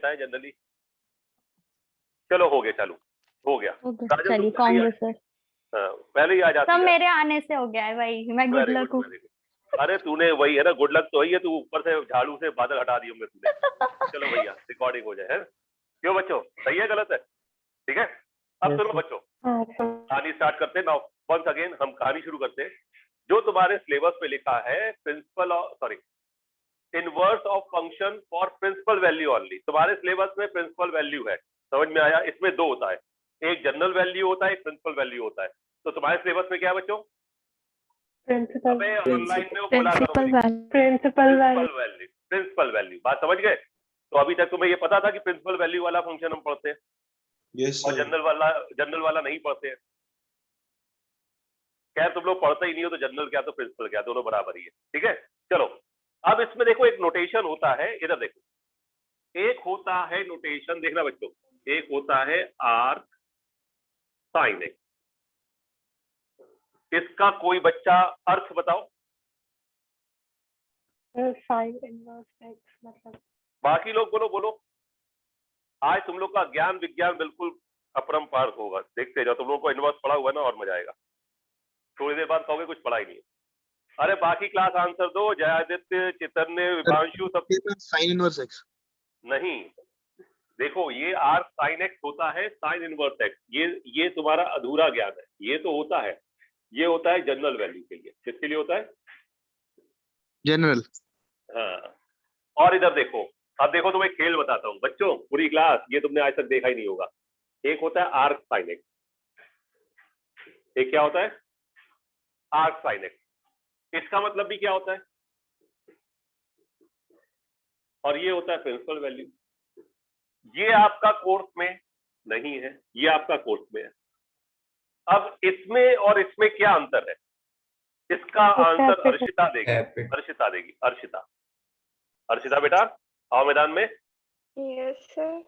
है जनरली। चलो हो गया, चालू हो गया। चलिए कांग्रेस सर। हाँ, पहले ही आ जाती है। सब मेरे आने से हो गया है भाई, मैं गुड लक हूँ। अरे तूने वही है ना, गुड लक तो वही है, तू ऊपर से झाड़ू से बादल हटा दिए होंगे तूने। चलो भैया रिकॉर्डिंग हो जाए, है क्यों बच्चों, सही है गलत है? ठीक है, अब सुनो बच्चों, कहानी स्टार्ट करते हैं। नाउ वंस अगेन हम कहानी शुरू करते हैं। जो तुम्हारे सिलेबस पे लिखा है principal sorry inverse of function for principal value only, तुम्हारे सिलेबस में प्रिंसिपल वैल्यू है, समझ में आया? इसमें दो होता है, एक जनरल वैल्यू होता है, एक प्रिंसिपल वैल्यू होता है। तो तुम्हारे सिलेबस में क्या है बच्चों? प्रिंसिपल ऑनलाइन में वो बोला करो प्रिंसिपल वैल्यू, बात समझ गए? तो अभी तक तुम्हें ये पता था कि प्रिंसिपल वैल्यू वाला फंक्शन हम पढ़ते हैं, और जनरल वाला नहीं पढ़ते हैं। खैर तुम लोग पढ़ते ही नहीं हो, तो जनरल क्या तो प्रिंसिपल क्या, दोनों बराबर ही है। ठीक है, चलो अब इसमें देखो एक नोटेशन होता है, इधर देखो, एक होता है नोटेशन, देखना बच्चों, एक होता है आर्क साइन एक्स। इसका कोई बच्चा अर्थ बताओ। साइन इनवर्स एक्स मतलब, बाकी लोग बोलो बोलो। आज तुम लोग का ज्ञान विज्ञान बिल्कुल अपरंपार होगा, देखते जाओ। तुम लोगों को इनवर्स पढ़ा हुआ ना, और मजा आएगा। थोड़ी देर बाद कहोगे कुछ पढ़ा ही नहीं है। अरे बाकी क्लास आंसर दो, जयादित्य, चैतन्य, विभांशु, सब। साइन इनवर्स एक्स नहीं, देखो ये आर साइन एक्स होता है साइन इनवर्स एक्स, ये तुम्हारा अधूरा ज्ञान है। ये तो होता है, ये होता है जनरल वैल्यू के लिए। किसके लिए होता है? जनरल। हाँ, और इधर देखो, अब देखो तुम्हें खेल बताता हूँ बच्चों, पूरी क्लास ये तुमने आज तक देखा ही नहीं होगा। एक होता है आर्क साइन एक्स, एक क्या होता है? Arc sine x. इसका मतलब भी क्या होता है? और ये होता है प्रिंसिपल वैल्यू। ये आपका कोर्स में नहीं है, ये आपका कोर्स में है। अब इसमें और इसमें क्या अंतर है? इसका आंसर अर्शिता देगी, अर्शिता देगी, अर्शिता। अर्शिता बेटा आओ मैदान में। Yes sir.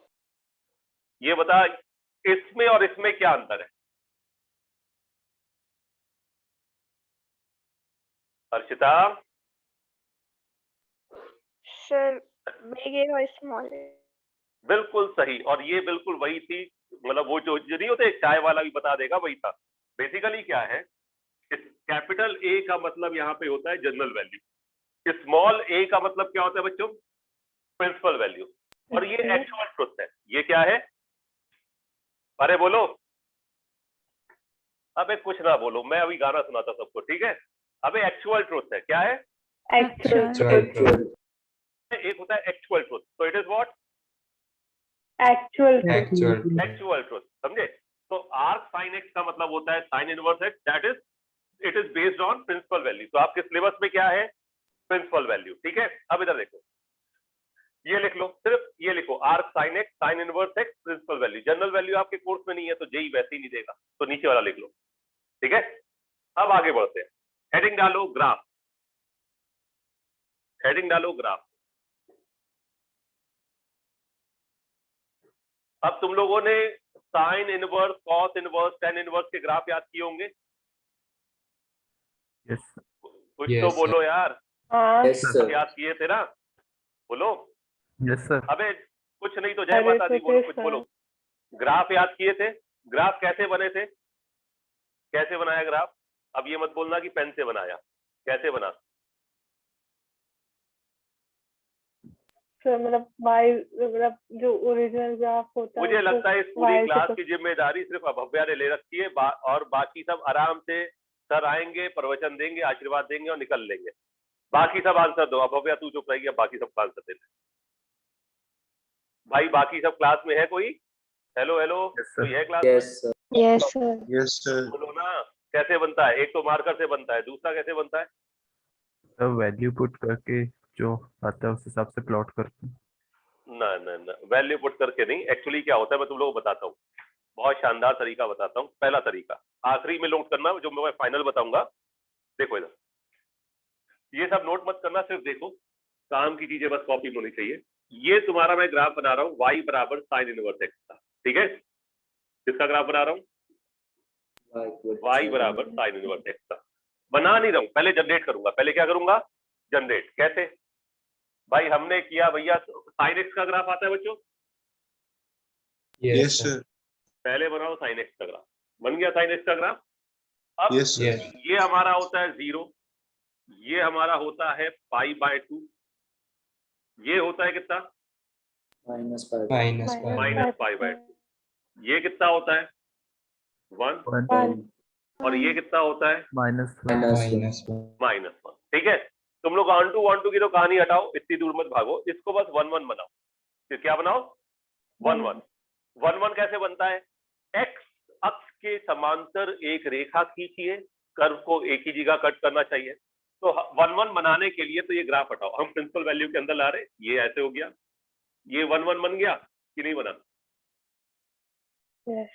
ये बता, इसमें और इसमें क्या अंतर है? अर्शिता। सर बिग और स्मॉल। बिल्कुल सही, और ये बिल्कुल वही थी, मतलब वो जो नहीं होते चाय वाला भी बता देगा, वही था। बेसिकली क्या है, कैपिटल ए का मतलब यहाँ पे होता है जनरल वैल्यू, स्मॉल ए का मतलब क्या होता है बच्चों? Principal value. और ये एक्चुअल ट्रुथ है। ये क्या है? अरे बोलो, अबे कुछ ना बोलो, मैं अभी गाना सुनाता सबको, ठीक है? अबे एक्चुअल ट्रुथ है, क्या है? एक्चुअल। एक होता है एक्चुअल ट्रुथ, तो it is what? Actual truth, समझे? तो आर्क साइन एक्स का मतलब होता है sine inverse x, that is it is based on principal value. तो आपके सिलेबस में क्या है? Principal value. ठीक है, अब इधर देखो, ये लिख लो, सिर्फ ये लिखो, arc sine x sine inverse x principal value. General value आपके कोर्स में नहीं है, तो जेई वैसे ही नहीं देगा, तो नीचे वाला लिख लो। ठीक है, अब आगे बढ़ते हैं। हेडिंग डालो ग्राफ, हेडिंग डालो ग्राफ। अब तुम लोगों ने sine inverse, cos inverse, tan inverse के ग्राफ याद किए होंगे। यस कुछ तो बोलो यार। सर। याद किए थे ना, बोलो। Yes sir. अबे कुछ नहीं तो जय माता दी बोलो, कुछ बोलो। ग्राफ याद किए थे? ग्राफ कैसे बने थे? कैसे बनाया ग्राफ? अब ये मत बोलना कि पेन से बनाया, कैसे बना? सर मतलब वाई, मतलब जो ओरिजिनल ग्राफ होता है, मुझे लगता है इस पूरी क्लास की जिम्मेदारी सिर्फ अभव्या ने ले रखी है, और बाकी सब आराम से सर आएंगे, प्रवचन देंगे, आशीर्वाद देंगे और निकल लेंगे। बाकी सब आंसर दो। अभव्या तू चुप रहेगी, बाकी सब आंसर दे दे भाई। बाकी सब क्लास में है कोई? हेलो हेलो, कोई है क्लास में? Yes sir. Yes sir. बोलो ना, कैसे बनता है? एक तो मार्कर से बनता है, दूसरा कैसे बनता है? तो वैल्यू पुट करके जो आता है उस हिसाब से प्लॉट करके। ना ना ना, वैल्यू पुट करके नहीं। एक्चुअली क्या होता है, मैं तुम लोगों को बताता हूँ, बहुत शानदार तरीका बताता हूँ। पहला तरीका आखिरी में नोट करना, जो मैं फाइनल बताऊंगा। देखो इधर, ये सब नोट मत करना, सिर्फ देखो, काम की चीजें बस कॉपी में होनी चाहिए। ये तुम्हारा मैं ग्राफ बना रहा हूँ, y बराबर साइन इनवर्स एक्स का। ठीक है, किसका ग्राफ बना रहा हूँ? y बराबर साइन इनवर्स एक्स का। बना नहीं रहा हूँ, पहले जनरेट करूंगा। पहले क्या करूंगा? जनरेट। कैसे भाई? हमने किया भैया, साइन एक्स का ग्राफ आता है बच्चों, Yes, sir. पहले बनाओ साइन एक्स का ग्राफ। बन गया साइन एक्स का ग्राफ। अब Yes, sir. ये हमारा होता है 0, ये हमारा होता है π/2, ये होता है कितना माइनस -π/2, ये कितना होता है 1, और ये कितना होता है -1। ठीक है, तुम लोग 1 to की तो कहानी हटाओ, इतनी दूर मत भागो, इसको बस 1 बनाओ। फिर क्या बनाओ 1 कैसे बनता है? एक्स अक्ष के समांतर एक रेखा खींचिए, कर्व को एक ही जगह कट करना चाहिए। तो 1 बनाने के लिए तो ये ग्राफ हटाओ, हम प्रिंसिपल वैल्यू के अंदर ला रहे, ये ऐसे हो गया, ये 1 बन गया कि नहीं बना?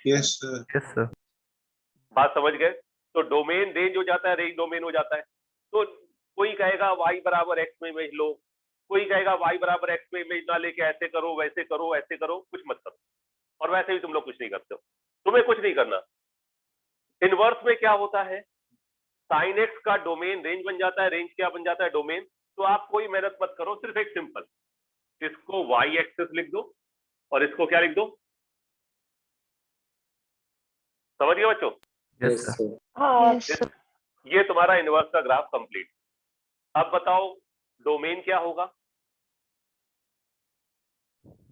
Yes, sir. Yes, sir. बात समझ गए? तो डोमेन रेंज हो जाता है, रेंज डोमेन हो जाता है। तो कोई कहेगा y बराबर x में इमेज लो, कोई कहेगा y बराबर x में इमेज ना लेके ऐसे करो, वैसे करो, ऐसे करो, कुछ मत करो। और वैसे भी तुम लोग कुछ नहीं करते हो, तुम्हें कुछ नहीं करना। इनवर्स में क्या होता है, साइन एक्स का डोमेन रेंज बन जाता है, रेंज क्या बन जाता है? डोमेन। तो आप कोई मेहनत मत करो, सिर्फ एक सिंपल, इसको y एक्सिस लिख दो और इसको क्या लिख दो? समझ गए बच्चों? Yes, sir. हाँ ये तुम्हारा इनवर्स का ग्राफ कंप्लीट। अब बताओ डोमेन क्या होगा?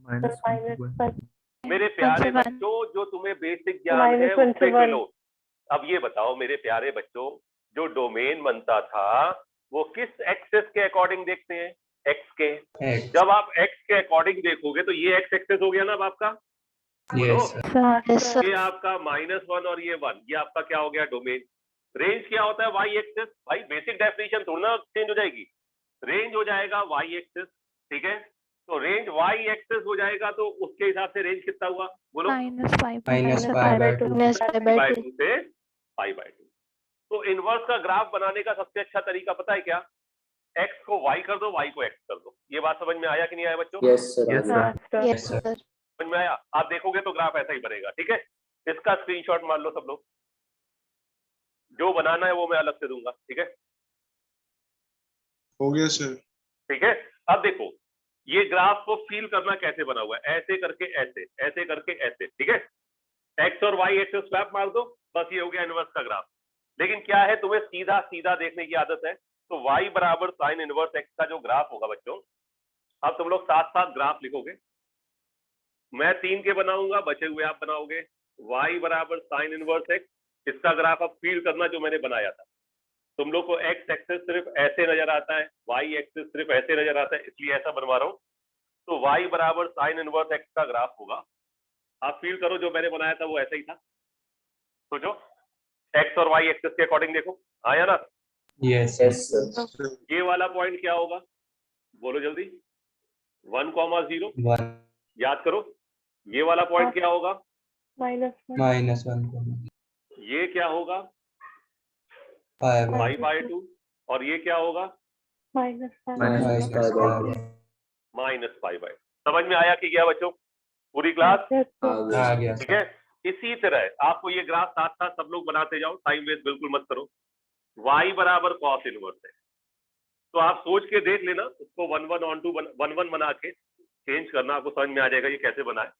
-1. मेरे प्यारे बच्चों, जो तुम्हें बेसिक ज्ञान है -1 उससे से 1। लो। अब ये बताओ मेरे प्यारे बच्चों, जो डोमेन बनता था वो किस एक्सेस के अकॉर्डिंग देखते हैं? एक्स के। जब आप एक्स के अकॉर्डिंग देखोगे तो ये एक्स एक्सेस हो गया ना अब आपका। ये आपका -1 और ये 1, ये आपका क्या हो गया? डोमेन। रेंज क्या होता है? Y axis. भाई बेसिक डेफिनेशन थोड़ी ना चेंज हो जाएगी, रेंज हो जाएगा वाई एक्सेस। ठीक है, तो रेंज वाई एक्सेस हो जाएगा, तो उसके हिसाब से रेंज कितना हुआ? बोलो। -π/2 से π/2। तो इनवर्स का ग्राफ बनाने का सबसे अच्छा तरीका पता है क्या? x को y कर दो, y को x कर दो। ये बात समझ में आया कि नहीं आया बच्चों? Yes, sir. समझ में आया? आप देखोगे तो ग्राफ ऐसा ही बनेगा। ठीक है, इसका स्क्रीनशॉट मान लो सब लोग, जो बनाना है वो मैं अलग से दूंगा। ठीक है, हो गया सर। ठीक है। अब देखो ये ग्राफ को फील करना कैसे बना हुआ है, ऐसे करके ऐसे, ऐसे करके ऐसे। ठीक है, एक्स और वाई एक्सेस स्वैप मार दो, बस ये हो गया इनवर्स का ग्राफ। लेकिन क्या है, तुम्हें सीधा सीधा देखने की आदत है, तो y बराबर साइन इनवर्स एक्स का जो ग्राफ होगा बच्चों, अब तुम लोग साथ साथ ग्राफ लिखोगे। मैं 3 के बनाऊंगा, बचे हुए आप बनाओगे। y बराबर साइन इनवर्स एक्स, इसका ग्राफ अब फील करना जो मैंने बनाया था। तुम लोग को एक्स एक्सेस सिर्फ ऐसे नजर आता है, वाई एक्सेस सिर्फ ऐसे नजर आता है, इसलिए ऐसा बनवा रहा हूं। तो y बराबर साइन इनवर्स एक्स का ग्राफ होगा। आप फील करो, जो मैंने बनाया था वो ऐसा ही था। सोचो, एक्स और वाई एक्सेस के अकॉर्डिंग देखो, आया ना? यस ये वाला पॉइंट क्या होगा? बोलो जल्दी। 1,0। याद करो, ये वाला पॉइंट क्या होगा? -1। ये क्या होगा? π/2। और ये क्या होगा? -5। -π/2। समझ में आया कि क्या बच्चों? पूरी क्लास? आ गया ठीक है, इसी तरह आपको ये ग्राफ साथ साथ सब लोग बनाते जाओ, टाइम वेस्ट बिल्कुल मत करो। y बराबर कॉस इनवर्स है, तो आप सोच के देख लेना, उसको 1 बना के चेंज करना, आपको समझ में आ जाएगा ये कैसे बना है।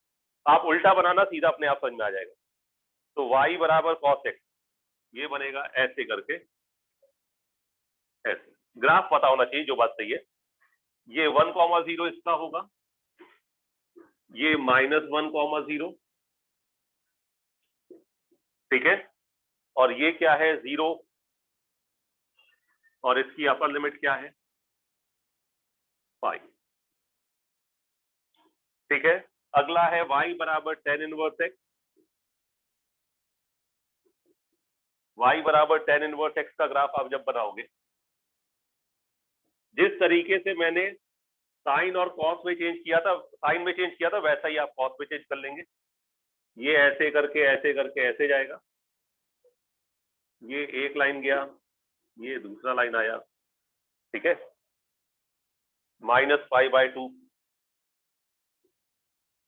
आप उल्टा बनाना, सीधा अपने आप समझ में आ जाएगा। तो y बराबर कॉस एक्स, ये बनेगा ऐसे करके ऐसे। ग्राफ पता होना चाहिए, जो बात सही है। ये 1,0 इसका होगा, ये -1,0। ठीक है, और ये क्या है? 0, और इसकी अपर लिमिट क्या है? पाई। ठीक है, अगला है y बराबर tan इनवर्स एक्स। y बराबर tan इनवर्स एक्स का ग्राफ आप जब बनाओगे, जिस तरीके से मैंने साइन और कॉस में चेंज किया था, साइन में चेंज किया था, वैसा ही आप कॉस में चेंज कर लेंगे। ये ऐसे करके ऐसे करके ऐसे जाएगा, ये एक लाइन गया, ये दूसरा लाइन आया। ठीक है, -π/2,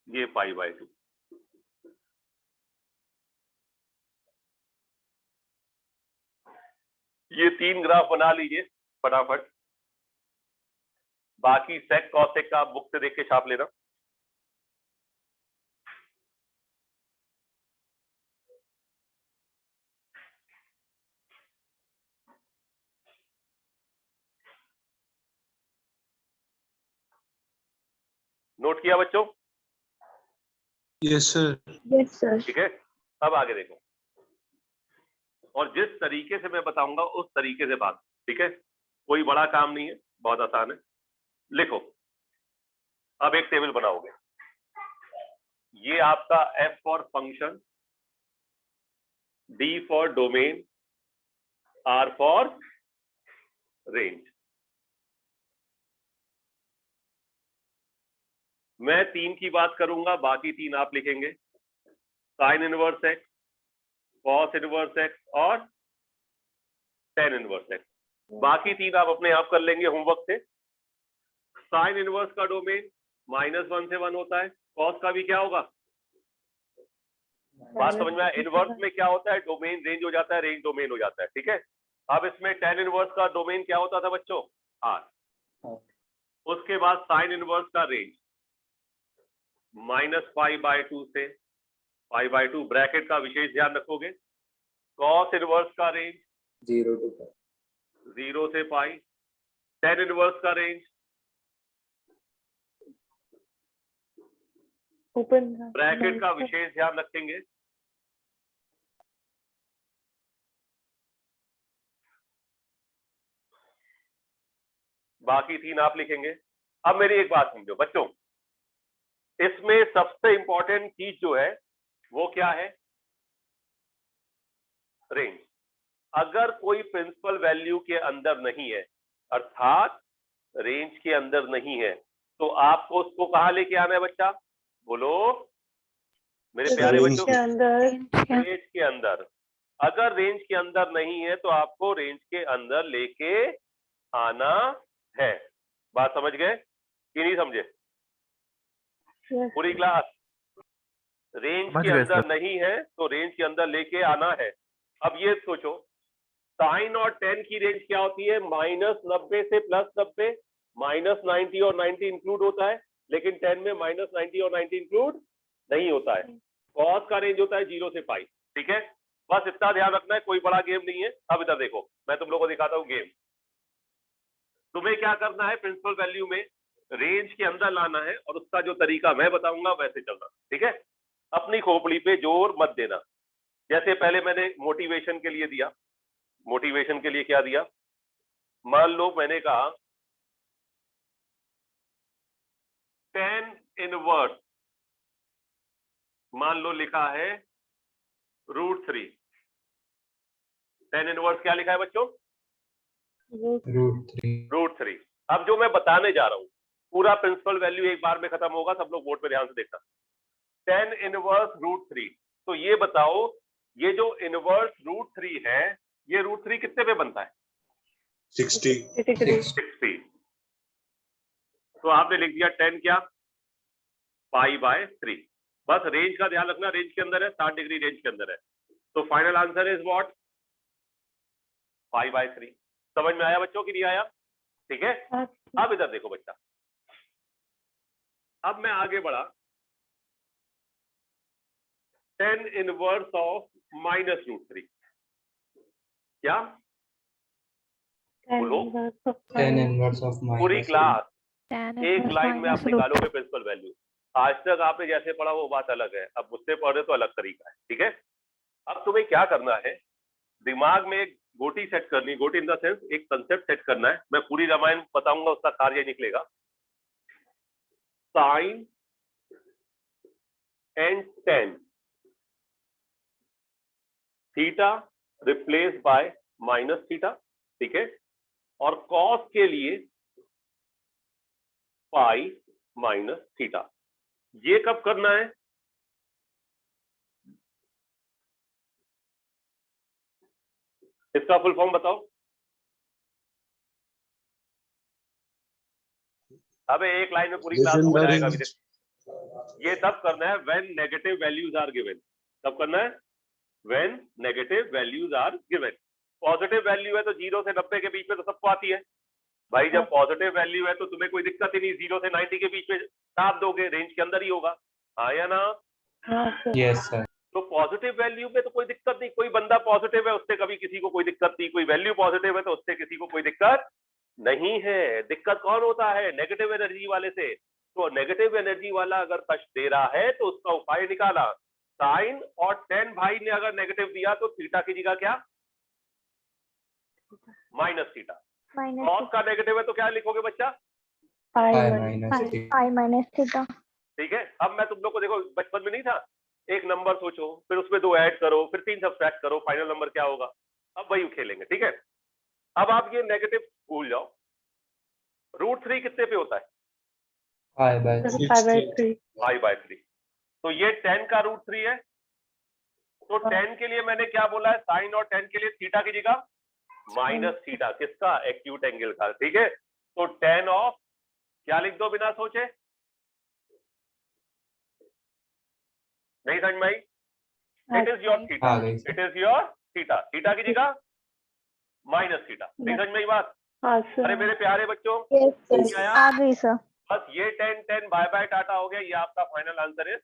ये π/2। ये 3 ग्राफ बना लीजिए फटाफट। बाकी सेक कॉसेक का आप बुक से देख के छाप लेना। नोट किया बच्चों? Yes, sir. Yes, sir. ठीक है, अब आगे देखो, और जिस तरीके से मैं बताऊंगा उस तरीके से बात, ठीक है, कोई बड़ा काम नहीं है, बहुत आसान है। लिखो, अब एक टेबल बनाओगे, ये आपका F for function, D for domain, R for range. मैं 3 की बात करूंगा, बाकी 3 आप लिखेंगे, sign inverse x, cos inverse x और टेन इनवर्स एक्स। बाकी 3 आप अपने आप कर लेंगे होमवर्क से। साइन इनवर्स का डोमेन -1 से 1 होता है, कॉस का भी क्या होगा, बात समझ में आया? इनवर्स में क्या होता है, डोमेन रेंज हो जाता है, रेंज डोमेन हो जाता है, ठीक है। अब इसमें टेन इनवर्स का डोमेन क्या होता था बच्चों, आर। उसके बाद साइन इनवर्स का रेंज -π/2 से π/2, ब्रैकेट का विशेष ध्यान रखोगे। कॉस इनवर्स का रेंज 0 to 5. 0 से पाई। टेन इनवर्स का रेंज ओपन ब्रैकेट का विशेष ध्यान रखेंगे। बाकी 3 आप लिखेंगे। अब मेरी एक बात समझो बच्चों, इसमें सबसे इंपॉर्टेंट चीज जो है वो क्या है, रेंज। अगर कोई प्रिंसिपल वैल्यू के अंदर नहीं है, अर्थात रेंज के अंदर नहीं है, तो आपको उसको कहां लेके आना है बच्चा, बोलो मेरे प्यारे रेंज बच्चों, के अंदर रेंज के अंदर। अगर रेंज के अंदर नहीं है तो आपको रेंज के अंदर लेके आना है। बात समझ गए कि नहीं समझे? पूरी क्लास रेंज समझ के गए अंदर सर। नहीं है तो रेंज के अंदर लेके आना है। अब ये सोचो, साइन और टेन की रेंज क्या होती है, -90 से +90, -90 और 90 इंक्लूड होता है, लेकिन 10 में -90 और 90 इंक्लूड नहीं होता है। कॉस का रेंज होता है 0 से पाई, ठीक है। बस इतना ध्यान रखना है, कोई बड़ा गेम नहीं है। अब इधर देखो, मैं तुम लोगों को दिखाता हूँ गेम। तुम्हें क्या करना है, प्रिंसिपल वैल्यू में रेंज के अंदर लाना है, और उसका जो तरीका मैं बताऊंगा वैसे चलना, ठीक है। अपनी खोपड़ी पे जोर मत देना। जैसे पहले मैंने मोटिवेशन के लिए दिया, मोटिवेशन के लिए क्या दिया, मान लो मैंने कहा 10 इनवर्स, मान लो लिखा है √3। 10 इनवर्स क्या लिखा है बच्चों, √3। अब जो मैं बताने जा रहा हूं, पूरा प्रिंसिपल वैल्यू एक बार में खत्म होगा, सब लोग बोर्ड पे ध्यान से देखना। 10 इनवर्स √3, तो ये बताओ, ये जो इनवर्स √3 है, ये √3 कितने पे बनता है, 60. 60। तो आपने लिख दिया 10 क्या, π/3। बस रेंज का ध्यान रखना, रेंज के अंदर है, 60 डिग्री रेंज के अंदर है, तो फाइनल आंसर इज व्हाट, π/3। समझ में आया बच्चों कि नहीं आया? ठीक है। अब इधर देखो बच्चा, अब मैं आगे बढ़ा, 10 इनवर्स ऑफ -√3, क्या बोलो, 10 inverse of पूरी minus क्लास 10 एक inverse लाइन में आप minus निकालोगे प्रिंसिपल वैल्यू। आज तक आपने जैसे पढ़ा वो बात अलग है, अब मुझसे पढ़ रहे तो अलग तरीका है, ठीक है। अब तुम्हें क्या करना है, दिमाग में एक गोटी सेट करनी, गोटी इन द सेंस एक कंसेप्ट सेट करना है। मैं पूरी रामायण बताऊंगा, उसका कार्य निकलेगा, sine and tan theta replace by -theta, ठीक है, और कॉस के लिए π-थीटा। ये कब करना है, इसका फुल फॉर्म बताओ। अबे एक लाइन में पूरी क्लास Within हो the जाएगा। range. ये तब करना है when negative values are given. तब करना है when negative values are given. Positive value है तो 0 से 90 के बीच में तो सबको आती है भाई। जब पॉजिटिव वैल्यू है तो तुम्हें कोई दिक्कत ही नहीं, 0 से 90 के बीच में छाप दोगे, रेंज के अंदर ही होगा, हाँ या ना। Yes, sir. तो पॉजिटिव वैल्यू में तो कोई दिक्कत नहीं, कोई बंदा पॉजिटिव है उससे कभी किसी को कोई दिक्कत नहीं, कोई वैल्यू पॉजिटिव है तो उससे किसी को कोई दिक्कत नहीं है। दिक्कत कौन होता है, नेगेटिव एनर्जी वाले से। तो नेगेटिव एनर्जी वाला अगर कष्ट दे रहा है तो उसका उपाय निकाला, साइन और टेन भाई ने अगर नेगेटिव दिया तो थीटा की जगह क्या, माइनस थीटा। कॉस का नेगेटिव है तो क्या लिखोगे बच्चा, Pi minus theta. I minus theta. ठीक है। अब मैं तुम लोग को, देखो बचपन में नहीं था, एक नंबर सोचो, फिर उसमें 2 ऐड करो, फिर 3 सब्ट्रैक्ट करो, फाइनल नंबर क्या होगा। अब वही खेलेंगे, ठीक है। अब आप ये नेगेटिव भूल जाओ। √3 कितने पे होता है, Pi by 5/3 5/3। तो ये 10 का √3 है। तो 10 के लिए मैंने क्या बोला है, साइन और 10 के लिए थीटा की जगह माइनस थीटा, किसका, एक्यूट एंगल का, ठीक है। तो 10 ऑफ क्या लिख दो बिना सोचे, नहीं समझ में आई, इट इज योर थीटा, आ गई sir. It is your theta, theta की जगह माइनस थीटा, नहीं समझ में आई बात। हाँ अरे सर मेरे प्यारे बच्चों, Yes, समझ sir. में आया, आ गई सर। बस ये 10 10 बाय बाय टाटा हो गया, ये आपका फाइनल आंसर है।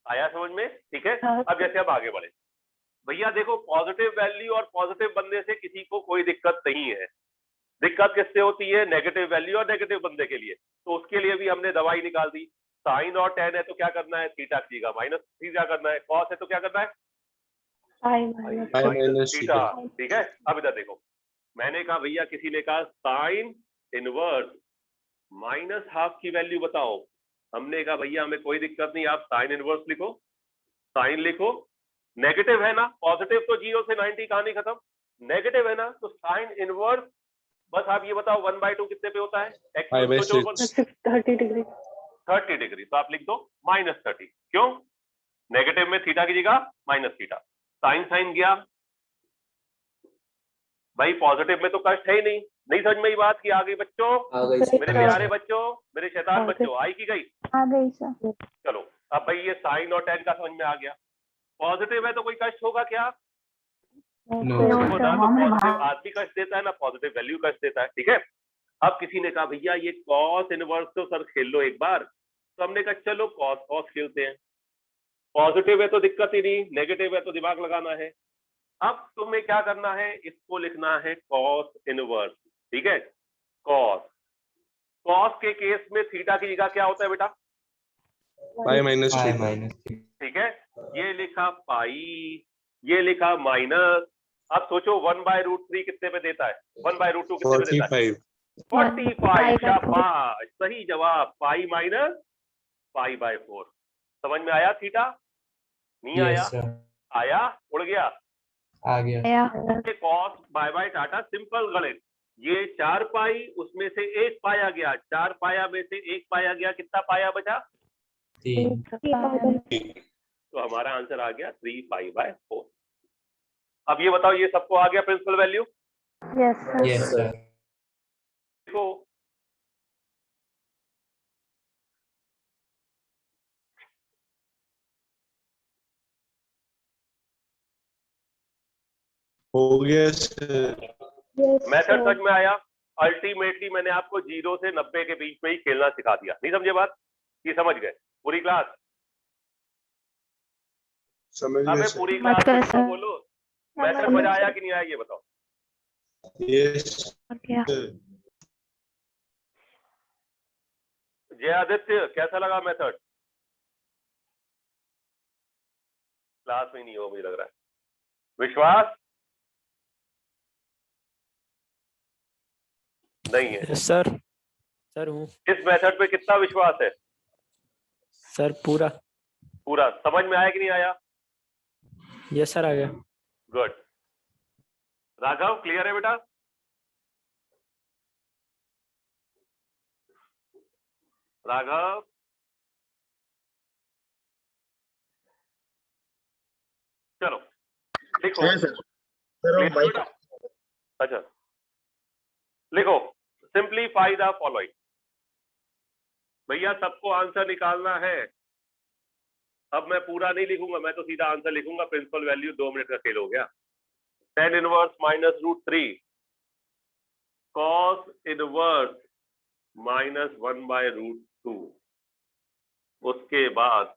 आया समझ में, ठीक है। हाँ। अब जैसे अब आगे बढ़े, भैया देखो पॉजिटिव वैल्यू और पॉजिटिव बनने से किसी को कोई दिक्कत नहीं है। दिक्कत किससे होती है, नेगेटिव वैल्यू और नेगेटिव बनने के लिए। तो उसके लिए भी हमने दवाई निकाल दी, साइन और 10 है तो क्या करना है, थीटा की जगह माइनस थीटा करना है, कॉस है तो क्या करना है, I minus Pi minus theta, theta. ठीक है। अब इधर देखो, मैंने कहा भैया, किसी ने कहा साइन इनवर्स माइनस हाफ की वैल्यू बताओ। हमने कहा भैया हमें कोई दिक्कत नहीं, आप साइन इनवर्स लिखो, साइन लिखो, नेगेटिव है ना, पॉजिटिव तो 0 से 90 कहानी खत्म, नेगेटिव है ना, तो साइन इनवर्स, बस आप ये बताओ 1/2 कितने पे होता है, Pi by सोचो 30 डिग्री 30 डिग्री, तो आप लिख दो -30, क्यों, नेगेटिव में थीटा की जगह माइनस थीटा, साइन साइन गया भाई, पॉजिटिव में तो कष्ट है ही नहीं, नहीं समझ में ही बात की, आ गई बच्चों, आ गई मेरे सर। प्यारे बच्चों, मेरे शैतान हाँ, बच्चों, आई की गई। आ गई सर। चलो अब भाई ये साइन और 10 का समझ में आ गया, पॉजिटिव है तो कोई कष्ट होगा क्या, No, No, देखो sir. ना, तो पॉजिटिव आदमी कष्ट देता है ना, पॉजिटिव वैल्यू कष्ट देता है, ठीक है। अब किसी ने कहा भैया ये कॉस इनवर्स तो सर खेल लो एक बार, तो हमने कहा चलो कॉस कॉस खेलते हैं, पॉजिटिव है तो दिक्कत ही नहीं, नेगेटिव है तो दिमाग लगाना है। अब तुम्हें क्या करना है, इसको लिखना है कॉस इनवर्स, ठीक है। कॉस, कॉस के केस में थीटा की जगह क्या होता है बेटा, Pi minus Pi theta. minus theta. ठीक है। ये लिखा पाई, ये लिखा माइनस। अब सोचो 1/√3 कितने पे देता है, 1/√2 कितने पे देता है, 45. 45, शाबाश, सही जवाब, पाई माइनस π/4। समझ में आया थीटा, नहीं आया, Yes sir. आया, उड़ गया, आ गया। Yeah. कॉस बाय बाय टाटा, सिंपल गणित, ये 4 पाई उसमें से 1 पाया गया, 4 पाया में से 1 पाया गया, कितना पाया बचा, 3. तो हमारा आंसर आ गया 3π/4। अब ये बताओ, ये सबको आ गया principal value, Yes, sir. Yes sir. देखो हो गया सर. Yes, method sir. समझ में आया। अल्टीमेटली मैंने आपको 0 से 90 के बीच में ही खेलना सिखा दिया, नहीं समझे बात, ये समझ गए पूरी क्लास, समझ गए हमें सर. पूरी समझ क्लास गए में सर। बोलो, समझ मेथड गए मजा आया सर। कि नहीं आया ये बताओ। Yes Okay. sir. जय आदित्य, कैसा लगा मेथड, क्लास में नहीं हो मुझे लग रहा है, विश्वास नहीं है, सर सर हूँ इस मेथड पे कितना विश्वास है, सर पूरा। पूरा, समझ में आया कि नहीं आया, यस सर आ गया। गुड। राघव क्लियर है बेटा, राघव चलो लिखो, Clear है बेटा? अच्छा लिखो, सिंप्लीफाई द फॉलोइंग, भैया सबको आंसर निकालना है। अब मैं पूरा नहीं लिखूंगा, मैं तो सीधा आंसर लिखूंगा, प्रिंसिपल वैल्यू 2 मिनट का खेल हो गया। tan इनवर्स -√3 cos इनवर्स -1/√2, उसके बाद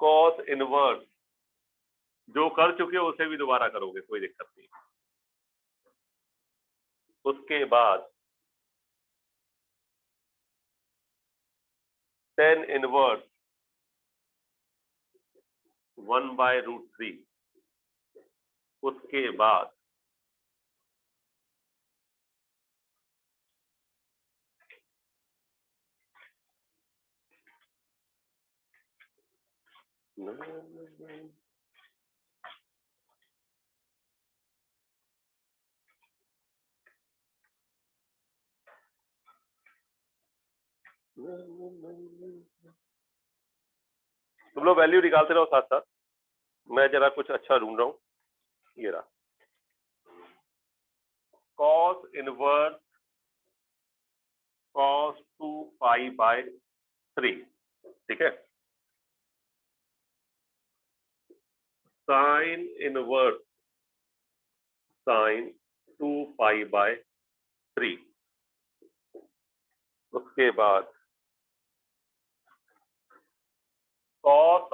cos इनवर्स, जो कर चुके हो उसे भी दोबारा करोगे, कोई दिक्कत नहीं। उसके बाद tan इनवर्स 1/√3, उसके बाद तुम लोग वैल्यू निकालते रहो साथ साथ, मैं जरा कुछ अच्छा ढूंढ रहा हूँ। ये रहा cos इनवर्स cos 2π/3, ठीक है। sin इनवर्स sin 2π/3, उसके बाद cos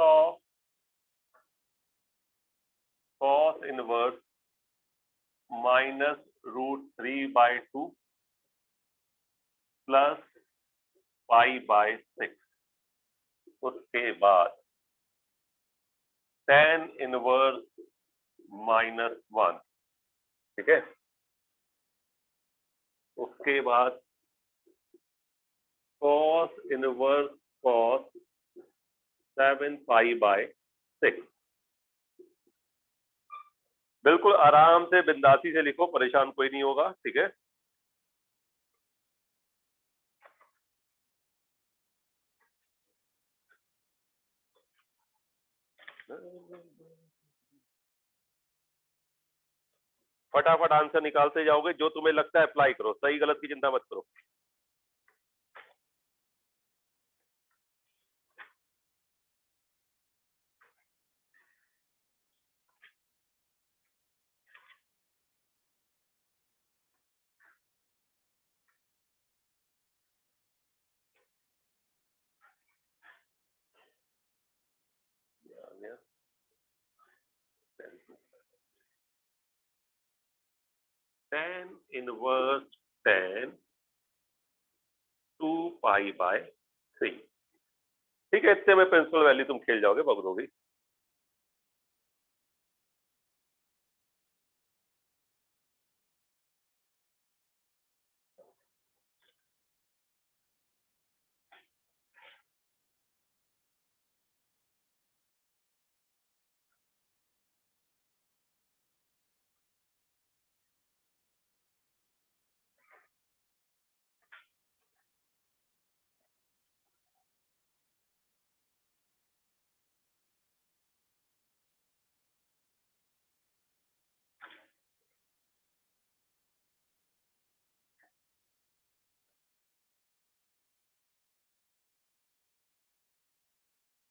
इनवर्स -√3/2 प्लस π/6, उसके बाद tan इनवर्स -1, ठीक है। उसके बाद cos इनवर्स cos 7π/6। बिल्कुल आराम से बिंदासी से लिखो, परेशान कोई नहीं होगा, ठीक है। फटाफट आंसर निकालते जाओगे, जो तुम्हें लगता है अप्लाई करो, सही गलत की चिंता मत करो। tan इनवर्स tan 2π/3, ठीक है। इससे में प्रिंसिपल वैल्यू तुम खेल जाओगे, पकड़ोगे।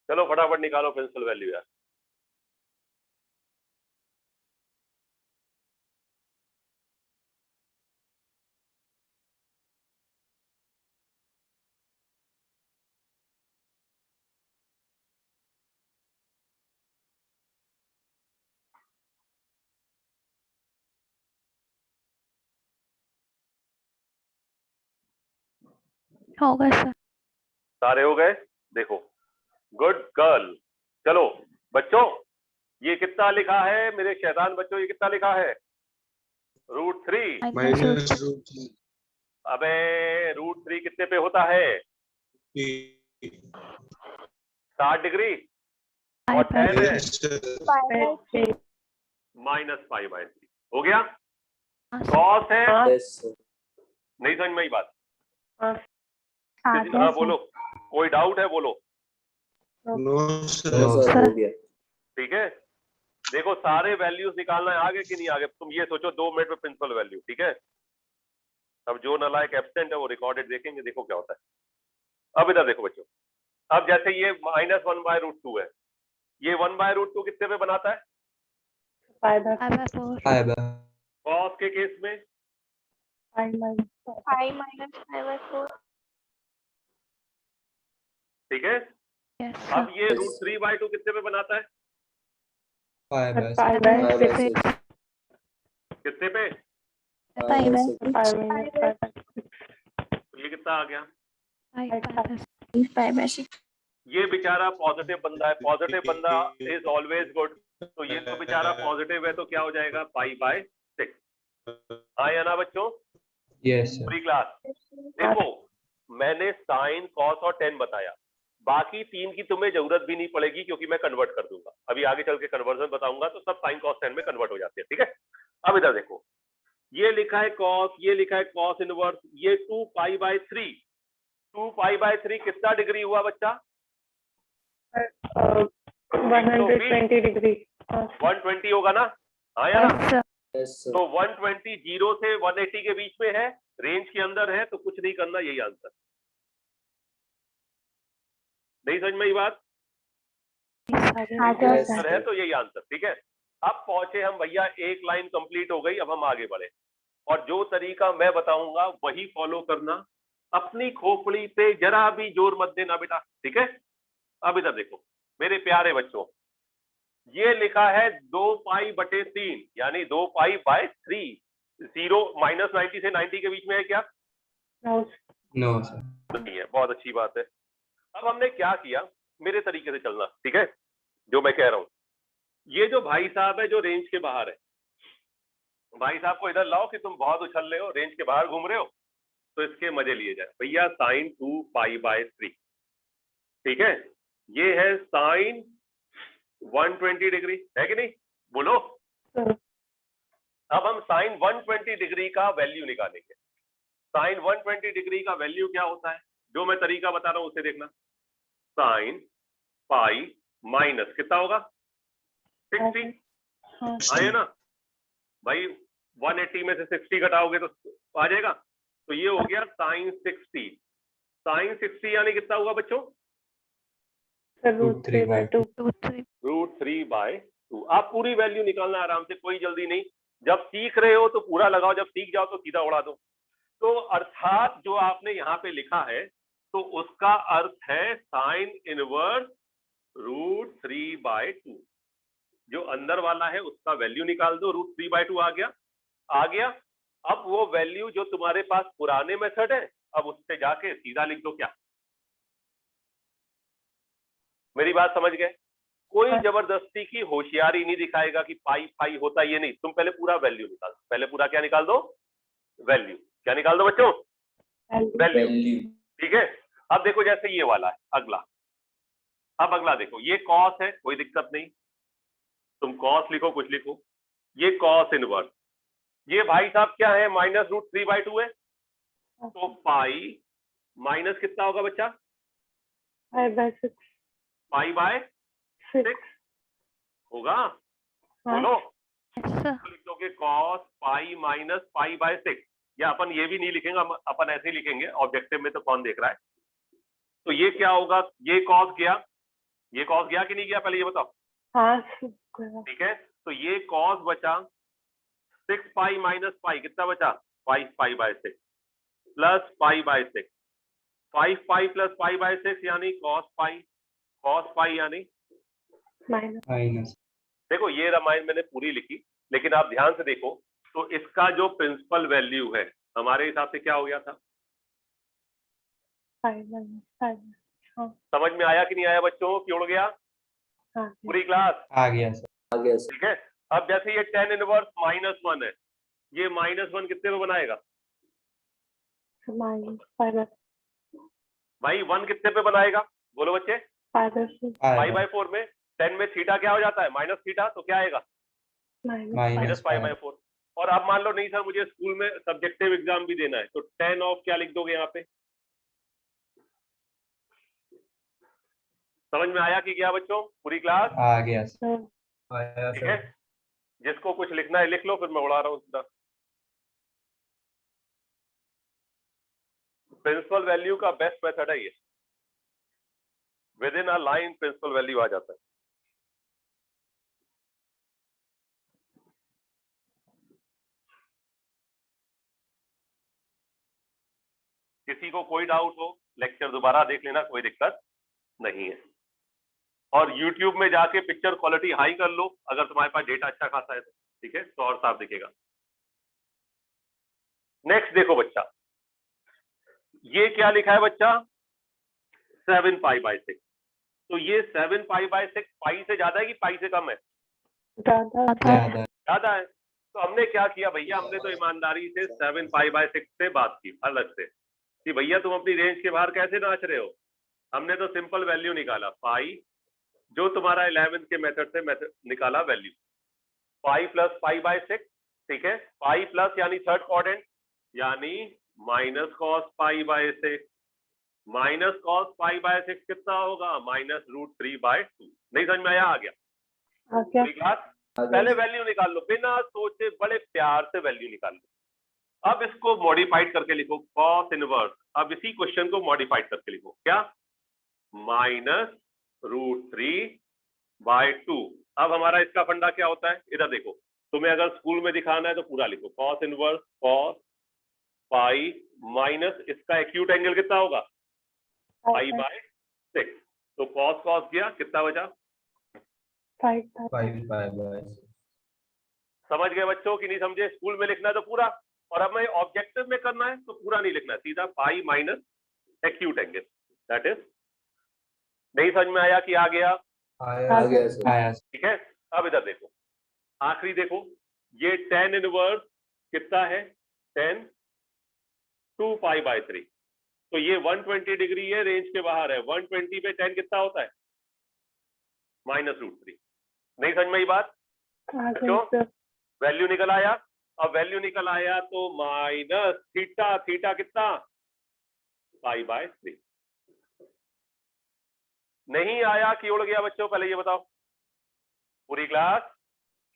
चलो फटाफट निकालो प्रिंसिपल वैल्यू यार। हो गए सर। सारे हो गए, देखो, गुड गर्ल। चलो बच्चों, ये कितना लिखा है मेरे शैतान बच्चों, ये कितना लिखा है? √3। -√3 अबे √3 कितने पे होता है? 60 डिग्री, और 10 है -π/3, हो गया। कॉस है, नहीं समझ में आई बात? हाँ बोलो, कोई डाउट है? बोलो। नो सर हो गया। ठीक है, देखो सारे वैल्यूज निकालना है, आगे कि नहीं आगे। तुम ये सोचो 2 मिनट में प्रिंसिपल वैल्यू, ठीक है। अब जो नालायक एब्सेंट है वो रिकॉर्डेड देखेंगे, देखो क्या होता है। अब इधर देखो बच्चों, अब जैसे ये -1/√2 है, ये 1/√2 कितने पे बनाता है? कॉस के केस में ठीक है। अब ये √3/2 कितने पे बनाता है? कितने पे? 5 by 5 minus 5 by 6. तो ये कितना आ गया? 5 by 6. ये बेचारा पॉजिटिव बंदा है, पॉजिटिव बंदा इज ऑलवेज गुड, तो ये तो बेचारा पॉजिटिव है, तो क्या हो जाएगा? Pi by 6। हाँ या ना बच्चों? Yes sir. पूरी क्लास देखो, मैंने साइन कॉस और टेन बताया, बाकी 3 की तुम्हें जरूरत भी नहीं पड़ेगी क्योंकि मैं कन्वर्ट कर दूंगा, अभी आगे चल के कन्वर्जन बताऊंगा तो सब साइन कॉस टेन में कन्वर्ट हो जाते हैं, ठीक है। अब इधर देखो, ये लिखा है कॉस, ये लिखा है कॉस इनवर्स, ये 2 पाई बाय 3, 2 पाई बाय 3 कितना डिग्री हुआ बच्चा? 120 डिग्री। 120 होगा ना? हाँ यार, Yes, sir. तो 120 0 से 180 के बीच में है, रेंज के अंदर है, तो कुछ नहीं करना, यही आंसर। नहीं समझ में ये बात? आंसर है तो यही आंसर, ठीक है। अब पहुंचे हम भैया, एक लाइन कंप्लीट हो गई, अब हम आगे बढ़े, और जो तरीका मैं बताऊंगा वही फॉलो करना, अपनी खोपड़ी पे जरा भी जोर मत देना बेटा, ठीक है। अब इधर देखो मेरे प्यारे बच्चों, ये लिखा है 2 पाई बटे 3 यानी 2 पाई बाय 3, 0 माइनस 90 से 90 के बीच में है क्या? No sir. नहीं है, बहुत अच्छी बात है। अब हमने क्या किया, मेरे तरीके से चलना, ठीक है, जो मैं कह रहा हूं। ये जो भाई साहब है जो रेंज के बाहर है, भाई साहब को इधर लाओ कि तुम बहुत उछल रहे हो, रेंज के बाहर घूम रहे हो, तो इसके मजे लिए जाए भैया। साइन 2 पाई बाय 3, ठीक है, ये है साइन 120 डिग्री, है कि नहीं? बोलो। अब हम साइन 120 डिग्री का वैल्यू निकालेंगे। साइन 120 डिग्री का वैल्यू क्या होता है, जो मैं तरीका बता रहा हूं उसे देखना। साइन पाई माइनस कितना होगा? 60, आए ना भाई, 180 में से 60 घटाओगे तो आ जाएगा, तो ये हो गया साइन 60। साइन 60 यानी कितना हुआ बच्चों? Root 3 by 2। Root 3 by 2। आप पूरी वैल्यू निकालना आराम से, कोई जल्दी नहीं, जब सीख रहे हो तो पूरा लगाओ, जब सीख जाओ तो सीधा उड़ा दो। तो अर्थात जो आपने यहाँ पे लिखा है, तो उसका अर्थ है साइन इनवर्स रूट 3 by 2। जो अंदर वाला है उसका वैल्यू निकाल दो, रूट 3 by 2 आ गया, आ गया। अब वो वैल्यू जो तुम्हारे पास पुराने मेथड है, अब उससे जाके सीधा लिख दो। क्या मेरी बात समझ गए? कोई जबरदस्ती की होशियारी नहीं दिखाएगा कि पाई पाई होता, ये नहीं, तुम पहले पूरा वैल्यू निकाल, पहले पूरा क्या निकाल दो? वैल्यू। क्या निकाल दो बच्चों? वैल्यू, ठीक है। अब देखो जैसे ये वाला है अगला, अब अगला देखो, ये कॉस है, कोई दिक्कत नहीं, तुम कॉस लिखो, कुछ लिखो, ये कॉस इनवर्स, ये भाई साहब क्या है? माइनस रूट 3 by 2 है, तो पाई माइनस कितना होगा बच्चा? 5 by 6। पाई बाय 6 होगा, बोलो। लिख दोगे cos pi minus pi by 6, या अपन ये भी नहीं लिखेंगे, अपन ऐसे ही लिखेंगे, ऑब्जेक्टिव में तो कौन देख रहा है। तो ये क्या होगा? ये कॉस गया, ये कॉस गया कि नहीं गया, पहले ये बताओ। हाँ, ठीक है, तो ये कॉस बचा 6 पाई माइनस पाई, कितना बचा? 5 pi by 6 plus pi by 6, 5 pi plus pi by 6 यानी कॉस पाई यानी माइनस। देखो ये रामायण मैंने पूरी लिखी, लेकिन आप ध्यान से देखो तो इसका जो प्रिंसिपल वैल्यू है हमारे हिसाब से क्या हो गया था? 5 हाँ। समझ में आया कि नहीं आया बच्चों, कि उड़ गया? हाँ, पूरी क्लास आ गया सर। ठीक है। अब जैसे ये tan इनवर्स -1 है, ये -1 कितने में बनाएगा भाई? 1 कितने पे बनाएगा बोलो बच्चे? 5/4 में 10 में थीटा क्या हो जाता है? माइनस थीटा, तो क्या आएगा? माइनस -5/4। और आप मान लो नहीं सर मुझे स्कूल में सब्जेक्टिव एग्जाम भी देना है, तो 10 ऑफ क्या लिख दोगे यहाँ पे? समझ में आया कि क्या बच्चों? पूरी क्लास आ गया सर। ठीक है। जिसको कुछ लिखना है लिख लो, फिर मैं उड़ा रहा हूँ सीधा। प्रिंसिपल वैल्यू का बेस्ट मेथड है ये, within a line principal value आ जाता है। किसी को कोई डाउट हो लेक्चर दोबारा देख लेना, कोई दिक्कत नहीं है। और YouTube में जाके पिक्चर क्वालिटी हाई कर लो अगर तुम्हारे पास डेटा अच्छा खासा है तो, ठीक है, तो और साफ दिखेगा। नेक्स्ट देखो बच्चा, ये क्या लिखा है बच्चा, 7 पाई बाय 6। तो ये 7 पाई बाय 6 पाई से ज्यादा है कि पाई से कम है? ज्यादा है। तो हमने क्या किया भैया, हमने तो ईमानदारी से 7 पाई बाय 6 से बात की अलग से कि भैया तुम अपनी रेंज के बाहर कैसे नाच रहे हो। हमने तो सिंपल वैल्यू निकाला, पाई जो तुम्हारा 11 के मेथड से निकाला value, pi plus pi by 6, ठीक है। पाई प्लस यानी थर्ड क्वाड्रेंट यानी minus cos pi by 6, minus cos pi by 6 कितना होगा, -√3/2। नहीं समझ में आया? आ गया? पहले वैल्यू निकाल लो, बिना सोचे बड़े प्यार से वैल्यू निकाल लो। अब इसको मॉडिफाइड करके लिखो, कॉस इनवर्स। अब इसी क्वेश्चन को मॉडिफाइड करके लिखो, क्या, -√3/2। अब हमारा इसका फंडा क्या होता है, इधर देखो, तुम्हें अगर स्कूल में दिखाना है तो पूरा लिखो, cos inverse cos pi minus इसका एक्यूट एंगल कितना होगा, पाई बाय 6। तो कॉस कॉस गया, कितना बचा, 5 पाई बाय 6। समझ गए बच्चों कि नहीं समझे? स्कूल में लिखना है तो पूरा, और अब मैं ऑब्जेक्टिव में करना है तो पूरा नहीं लिखना है, सीधा pi minus acute angle, that is. नहीं समझ में आया कि आ गया? आ गया। ठीक है। अब इधर देखो, आखिरी देखो, ये tan इनवर्स कितना है, 10 2 पाई बाय 3। तो ये 120 डिग्री है, रेंज के बाहर है। 120 पे 10 कितना होता है, -√3। नहीं समझ में आई बात? क्यों? वैल्यू निकल आया। अब वैल्यू निकल आया तो माइनस थीटा, थीटा कितना, पाई बाय 3। नहीं आया कि उड़ गया बच्चों, पहले ये बताओ पूरी क्लास?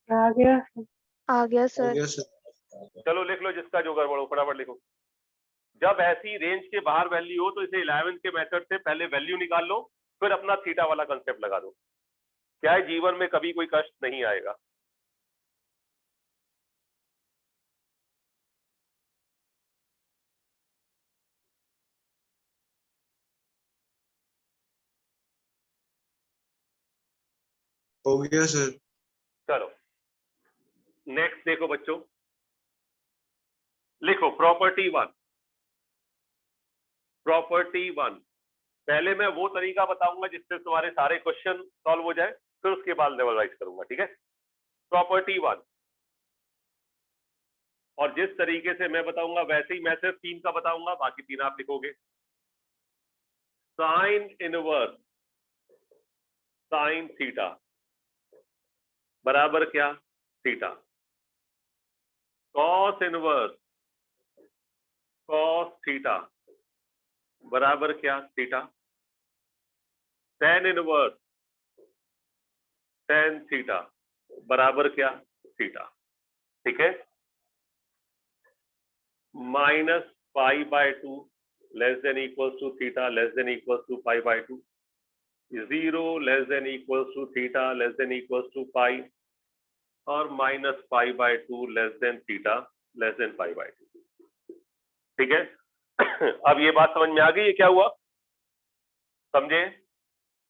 आ गया आ गया सर। Yes, sir. चलो लिख लो, जिसका जो गड़बड़ हो फटाफट लिखो। जब ऐसी रेंज के बाहर वैल्यू हो तो इसे 11 के मेथड से पहले वैल्यू निकाल लो, फिर अपना थीटा वाला कंसेप्ट लगा दो। क्या है, जीवन में कभी कोई कष्ट नहीं आएगा। हो गया सर। चलो नेक्स्ट देखो बच्चों, लिखो प्रॉपर्टी 1। प्रॉपर्टी 1, पहले मैं वो तरीका बताऊंगा जिससे तुम्हारे सारे क्वेश्चन सॉल्व हो जाए, फिर उसके बाद लेवलाइज करूंगा, ठीक है। प्रॉपर्टी 1, और जिस तरीके से मैं बताऊंगा वैसे ही मैं सिर्फ 3 का बताऊंगा, बाकी 3 आप लिखोगे। साइन इनवर्स साइन थीटा बराबर क्या, theta. Cos inverse cos theta बराबर क्या, theta. Tan inverse tan theta बराबर क्या, थीटा, ठीक है। -π/2 less than equals to theta less than equals to π/2, 0 less than equals to theta less than equals to pi, और -π/2 less than theta less than π/2, ठीक है। अब ये बात समझ में आ गई है क्या हुआ, समझे?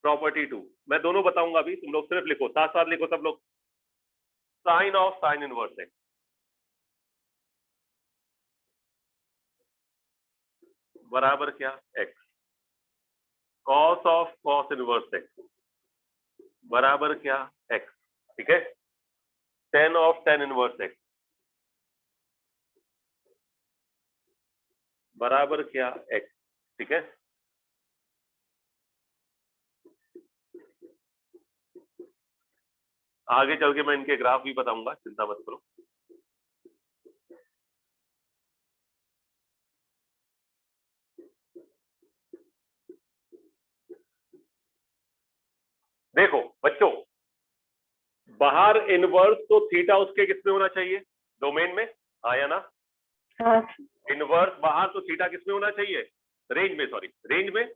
प्रॉपर्टी 2 मैं दोनों बताऊंगा अभी, तुम लोग सिर्फ लिखो, साथ साथ लिखो सब लोग। Sine of sine inverse x बराबर क्या, x. Cos of cos inverse x बराबर क्या, एक्स, ठीक है। Tan of tan inverse x बराबर क्या, एक्स, ठीक है। आगे चल के मैं इनके ग्राफ भी बताऊंगा, चिंता मत करो। देखो बच्चों, बाहर इनवर्स तो थीटा उसके किसमें होना चाहिए, डोमेन में, हाँ या ना? हाँ इनवर्स बाहर तो थीटा किसमें होना चाहिए, रेंज में, सॉरी रेंज में।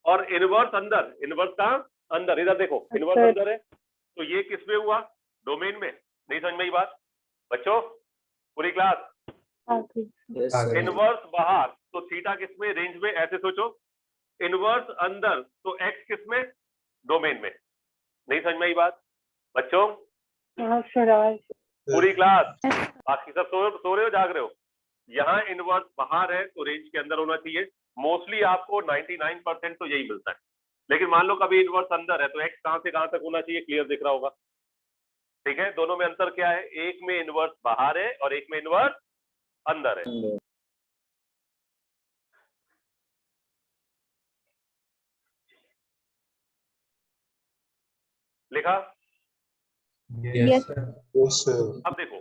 और इनवर्स अंदर, इनवर्स कहाँ, अंदर, इधर देखो इनवर्स अंदर है, तो ये किसमें हुआ, डोमेन में। नहीं समझ में आई बात बच्चों, पूरी क्लास? इनवर्स बाहर तो थीटा किसमें, रेंज में, ऐसे सोचो। इनवर्स अंदर तो एक्स किसमें, डोमेन में। नहीं समझ में आई बात बच्चों? हाँ सर। पूरी क्लास? बाकी सब सो रहे हो जाग रहे हो? यहाँ इनवर्स बाहर है तो रेंज के अंदर होना चाहिए। मोस्टली आपको 99% तो यही मिलता है, लेकिन मान लो कभी इनवर्स अंदर है तो एक्स कहां से कहां तक होना चाहिए, क्लियर दिख रहा होगा। ठीक है, दोनों में अंतर क्या है, एक में इनवर्स बाहर है और एक में इनवर्स अंदर है। लिखा? Yes, sir. Yes, sir. अब देखो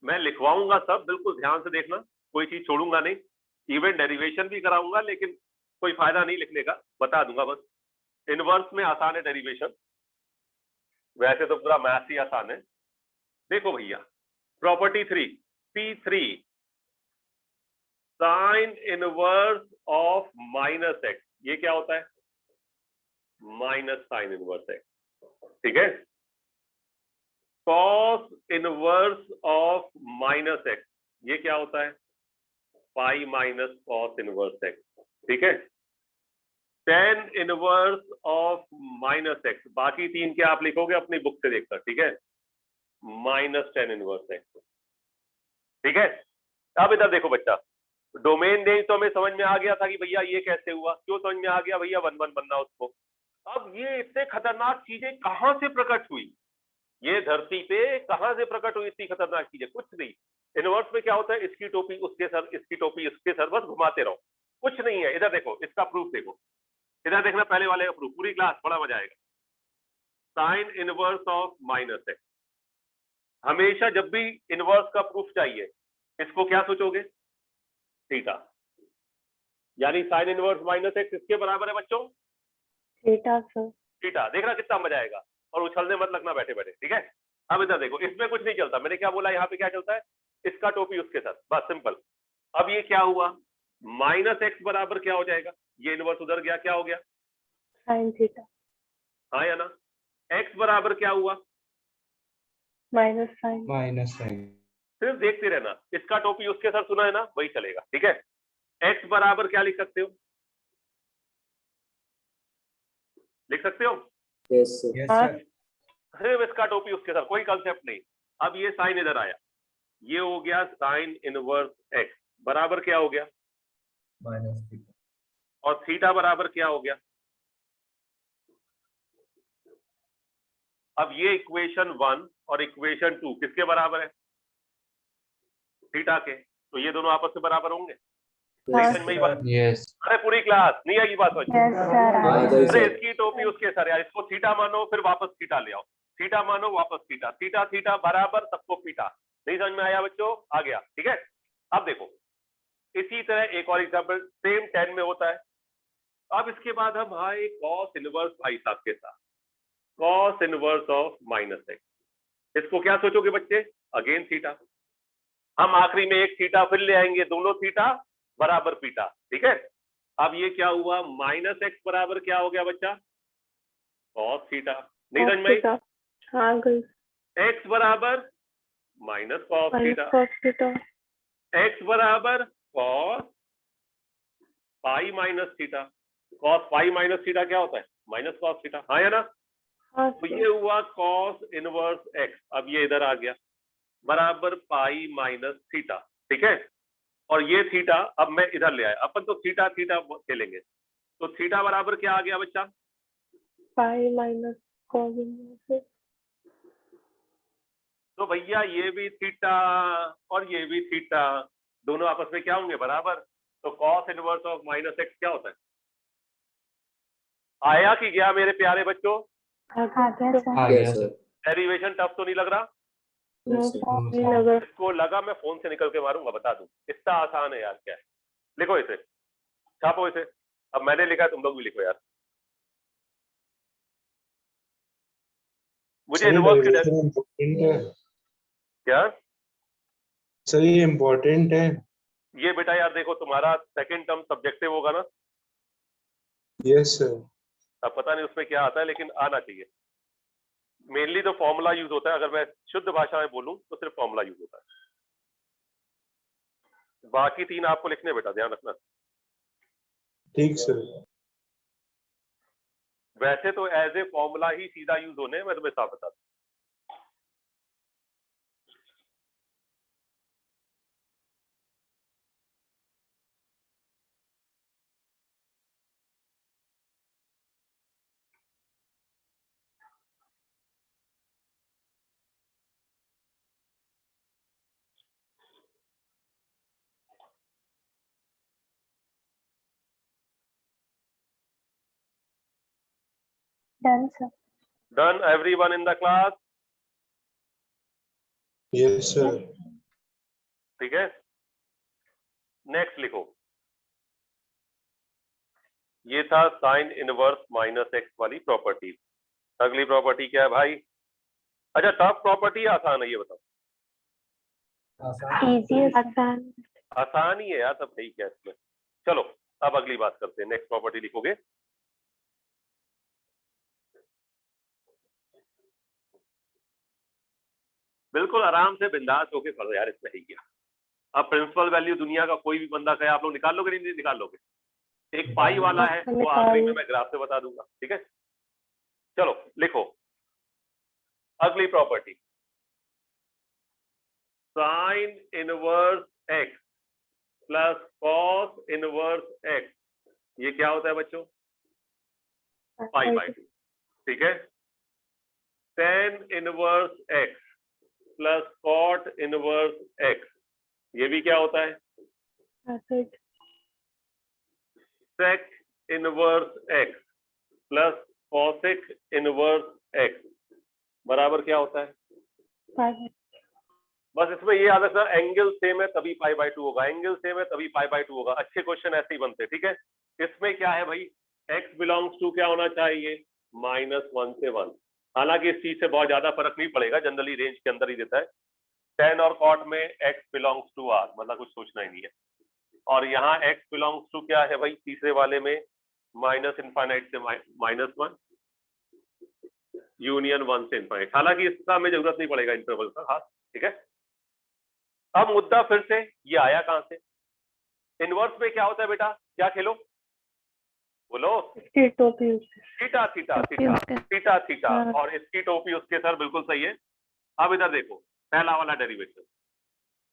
मैं लिखवाऊंगा सब, बिल्कुल ध्यान से देखना, कोई चीज छोड़ूंगा नहीं। इवन डेरिवेशन भी कराऊंगा, लेकिन कोई फायदा नहीं लिखने का, बता दूंगा बस। इनवर्स में आसान है डेरिवेशन, वैसे तो पूरा मैथ ही आसान है। देखो भैया, property 3 P3 sine inverse of minus x, ये क्या होता है, माइनस साइन इनवर्स एक्स। ठीक है, cos inverse of minus x, ये क्या होता है, pi minus cos inverse x. ठीक है, tan inverse of minus x, बाकी तीन क्या आप लिखोगे अपनी बुक से देखकर। ठीक है, माइनस टेन इनवर्स एक्स। ठीक है, अब इधर देखो बच्चा, डोमेन रेंज तो हमें समझ में आ गया था कि भैया ये कैसे हुआ, क्यों समझ में आ गया भैया, 1 1 बनना उसको। अब ये इतने खतरनाक चीजें कहां से प्रकट हुई, ये धरती पे कहां से प्रकट हुई इतनी खतरनाक चीजें, कुछ नहीं। इनवर्स में क्या होता है, इसकी टोपी उसके सर, इसकी टोपी इसके सर, बस घुमाते रहो, कुछ नहीं है। इधर देखो, इसका प्रूफ देखो, इधर देखना पहले वाले का प्रूफ, पूरी क्लास, बड़ा मजा आएगा। Sine inverse of minus x, हमेशा जब भी इनवर्स का प्रूफ चाहिए इसको क्या सोचोगे, थीटा। यानी साइन इनवर्स माइनस एक्स इसके बराबर है बच्चों, थीटा सर। थीटा। देखना कितना मजा आएगा, और उछलने मत लगना बैठे बैठे। ठीक है, अब इधर देखो, इसमें कुछ नहीं चलता, मैंने क्या बोला, यहाँ पे क्या चलता है, इसका टोपी उसके साथ, बस सिंपल। अब ये क्या हुआ, माइनस एक्स बराबर क्या हो जाएगा, ये इनवर्स उधर गया, क्या हो गया, साइन थीटा। हाँ या ना। एक्स बराबर क्या हुआ, माइनस साइन। Minus sign. सिर्फ देखते रहना, इसका टोपी उसके साथ सुना है ना, वही चलेगा। ठीक है, एक्स बराबर क्या लिख सकते हो, लिख सकते हो, Yes, sir. Yes, हाँ। sir. सिर्फ इसका टोपी उसके साथ, कोई कंसेप्ट नहीं। अब ये साइन इधर आया, ये हो गया साइन इनवर्स एक्स बराबर क्या हो गया, Minus theta. और थीटा बराबर क्या हो गया। अब ये इक्वेशन 1 और इक्वेशन 2 किसके बराबर है, थीटा के, तो ये दोनों आपस में बराबर होंगे। हाँ, समझ में ही बात? Yes. अरे पूरी क्लास नहीं आएगी बात समझ में? यस सर अरे इसकी टोपी उसके सर यार, इसको थीटा मानो फिर वापस थीटा ले आओ, थीटा मानो वापस थीटा, थीटा थीटा बराबर सबको थीटा। नहीं समझ में आया बच्चों, आ गया। ठीक है, अब देखो इसी तरह एक और एग्जांपल सेम 10 में होता है। अब इसके बाद हम आए कॉस इनवर्स भाई साहब के साथ, cos inverse of minus x, इसको क्या सोचोगे बच्चे, अगेन थीटा। हम आखिरी में एक थीटा फिर ले आएंगे, दोनों थीटा बराबर पीटा। ठीक है, अब ये क्या हुआ, माइनस एक्स बराबर क्या हो गया बच्चा, कॉस थीटा। नहीं समझ में आई? थीटा। हाँ गई। एक्स बराबर minus cos theta, cos theta. X बराबर cos pi minus theta. Cos pi minus theta क्या होता है, माइनस कॉस थीटा, हाँ या ना। हाँ तो सर। ये हुआ कॉस इनवर्स एक्स, अब ये इधर आ गया बराबर पाई माइनस थीटा। ठीक है, और ये थीटा अब मैं इधर ले आया, अपन तो थीटा थीटा खेलेंगे, तो थीटा बराबर क्या आ गया बच्चा, पाई माइनस कॉस इनवर्स। तो भैया ये भी थीटा और ये भी थीटा, दोनों आपस में क्या होंगे, बराबर। तो cos inverse of minus x क्या होता है, आया कि गया मेरे प्यारे बच्चों, आ गया सर आ गया सर। डेरिवेशन टफ तो नहीं लग रहा, नहीं लगा। इसको लगा मैं फोन से निकल के मारूंगा, बता दूं इतना आसान है यार, क्या है। लिखो इसे, छापो इसे, अब मैंने लिखा है तुम लोग भी लिखो यार। मुझे सर इनवर्स के इम्पोर्टेंट है, क्या, सर ये इम्पोर्टेंट है। ये बेटा यार देखो तुम्हारा सेकंड टर्म सब्जेक्टिव होगा ना, यस सर। अब पता नहीं उसमें क्या आता है, लेकिन आना चाहिए। मेनली तो फॉर्मूला यूज होता है, अगर मैं शुद्ध भाषा में बोलूं तो सिर्फ फॉर्मूला यूज होता है, बाकी तीन आपको लिखने बेटा, ध्यान रखना। ठीक सर। वैसे तो एज ए फॉर्मूला ही सीधा यूज होने, मैं तुम्हें साफ बता दूं। Done, sir. Done. Everyone in the class? Yes, sir. ठीक है, नेक्स्ट लिखो। ये था साइन इनवर्स माइनस एक्स वाली प्रॉपर्टी। अगली प्रॉपर्टी क्या है भाई? अच्छा, टफ प्रॉपर्टी आसान है ये बताओ? Easiest. आसान ही है यार, सब ठीक है इसमें। चलो अब अगली बात करते हैं। नेक्स्ट प्रॉपर्टी लिखोगे। बिल्कुल आराम से बिंदास होके पढ़ो यार, इसमें ही क्या। अब प्रिंसिपल वैल्यू दुनिया का कोई भी बंदा कहे आप लोग निकाल लोगे, नहीं निकाल लोगे? एक पाई वाला है, वो आखिरी में मैं ग्राफ से बता दूंगा, ठीक है। चलो लिखो अगली property. Sign inverse x plus cos inverse x, ये क्या होता है बच्चों? पाई बाय 2, ठीक है। Tan inverse x plus cot inverse x, ये भी क्या होता है? Sec inverse x plus cosec inverse x बराबर क्या होता है? बस इसमें ये याद रखना, एंगल सेम है तभी पाई बाय 2 होगा, एंगल सेम है तभी पाई बाय 2 होगा। अच्छे क्वेश्चन ऐसे ही बनते हैं, ठीक है। इसमें क्या है भाई, x बिलोंग्स टू क्या होना चाहिए? -1 से 1। हालांकि इस चीज से बहुत ज्यादा फर्क नहीं पड़ेगा, जनरली रेंज के अंदर ही देता है। टेन और कॉट में x बिलोंग्स टू r, मतलब कुछ सोचना ही नहीं है। और यहाँ x बिलोंग्स टू क्या है भाई? तीसरे वाले में -∞ से -1 यूनियन 1 से ∞। हालांकि इसका हमें जरूरत नहीं पड़ेगा इंटरवल का, हाँ ठीक है। अब मुद्दा फिर से ये आया कहां से? इनवर्स में क्या होता है बेटा? क्या खेलो, बोलो? Theta theta theta theta theta, और इसकी टोपी उसके सर, बिल्कुल सही है। अब इधर देखो, पहला वाला डेरिवेशन,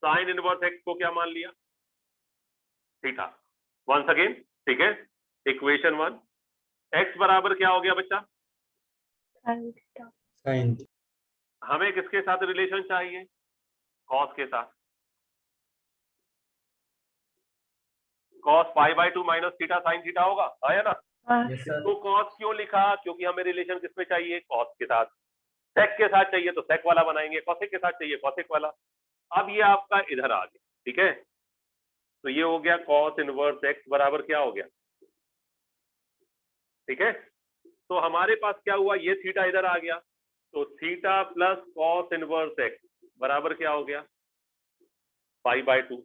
साइन इनवर्स एक्स को क्या मान लिया? थीटा। वंस अगेन, ठीक है, इक्वेशन 1, एक्स बराबर क्या हो गया बच्चा? साइन। हमें किसके साथ रिलेशन चाहिए? कॉस के साथ। Cos pi by 2 minus theta sine theta होगा, आया ना? Yes sir. तो कॉस क्यों लिखा? क्योंकि हमें रिलेशन किसमें चाहिए? कॉस के साथ। सेक के साथ चाहिए तो सेक वाला बनाएंगे, कॉसेक के साथ चाहिए कॉसेक वाला। अब ये आपका इधर आ गया, ठीक है। तो ये हो गया कॉस इनवर्स एक्स बराबर क्या हो गया? ठीक है। तो हमारे पास क्या हुआ? ये थीटा इधर आ गया, तो theta plus cos inverse x बराबर क्या हो गया? Pi by 2।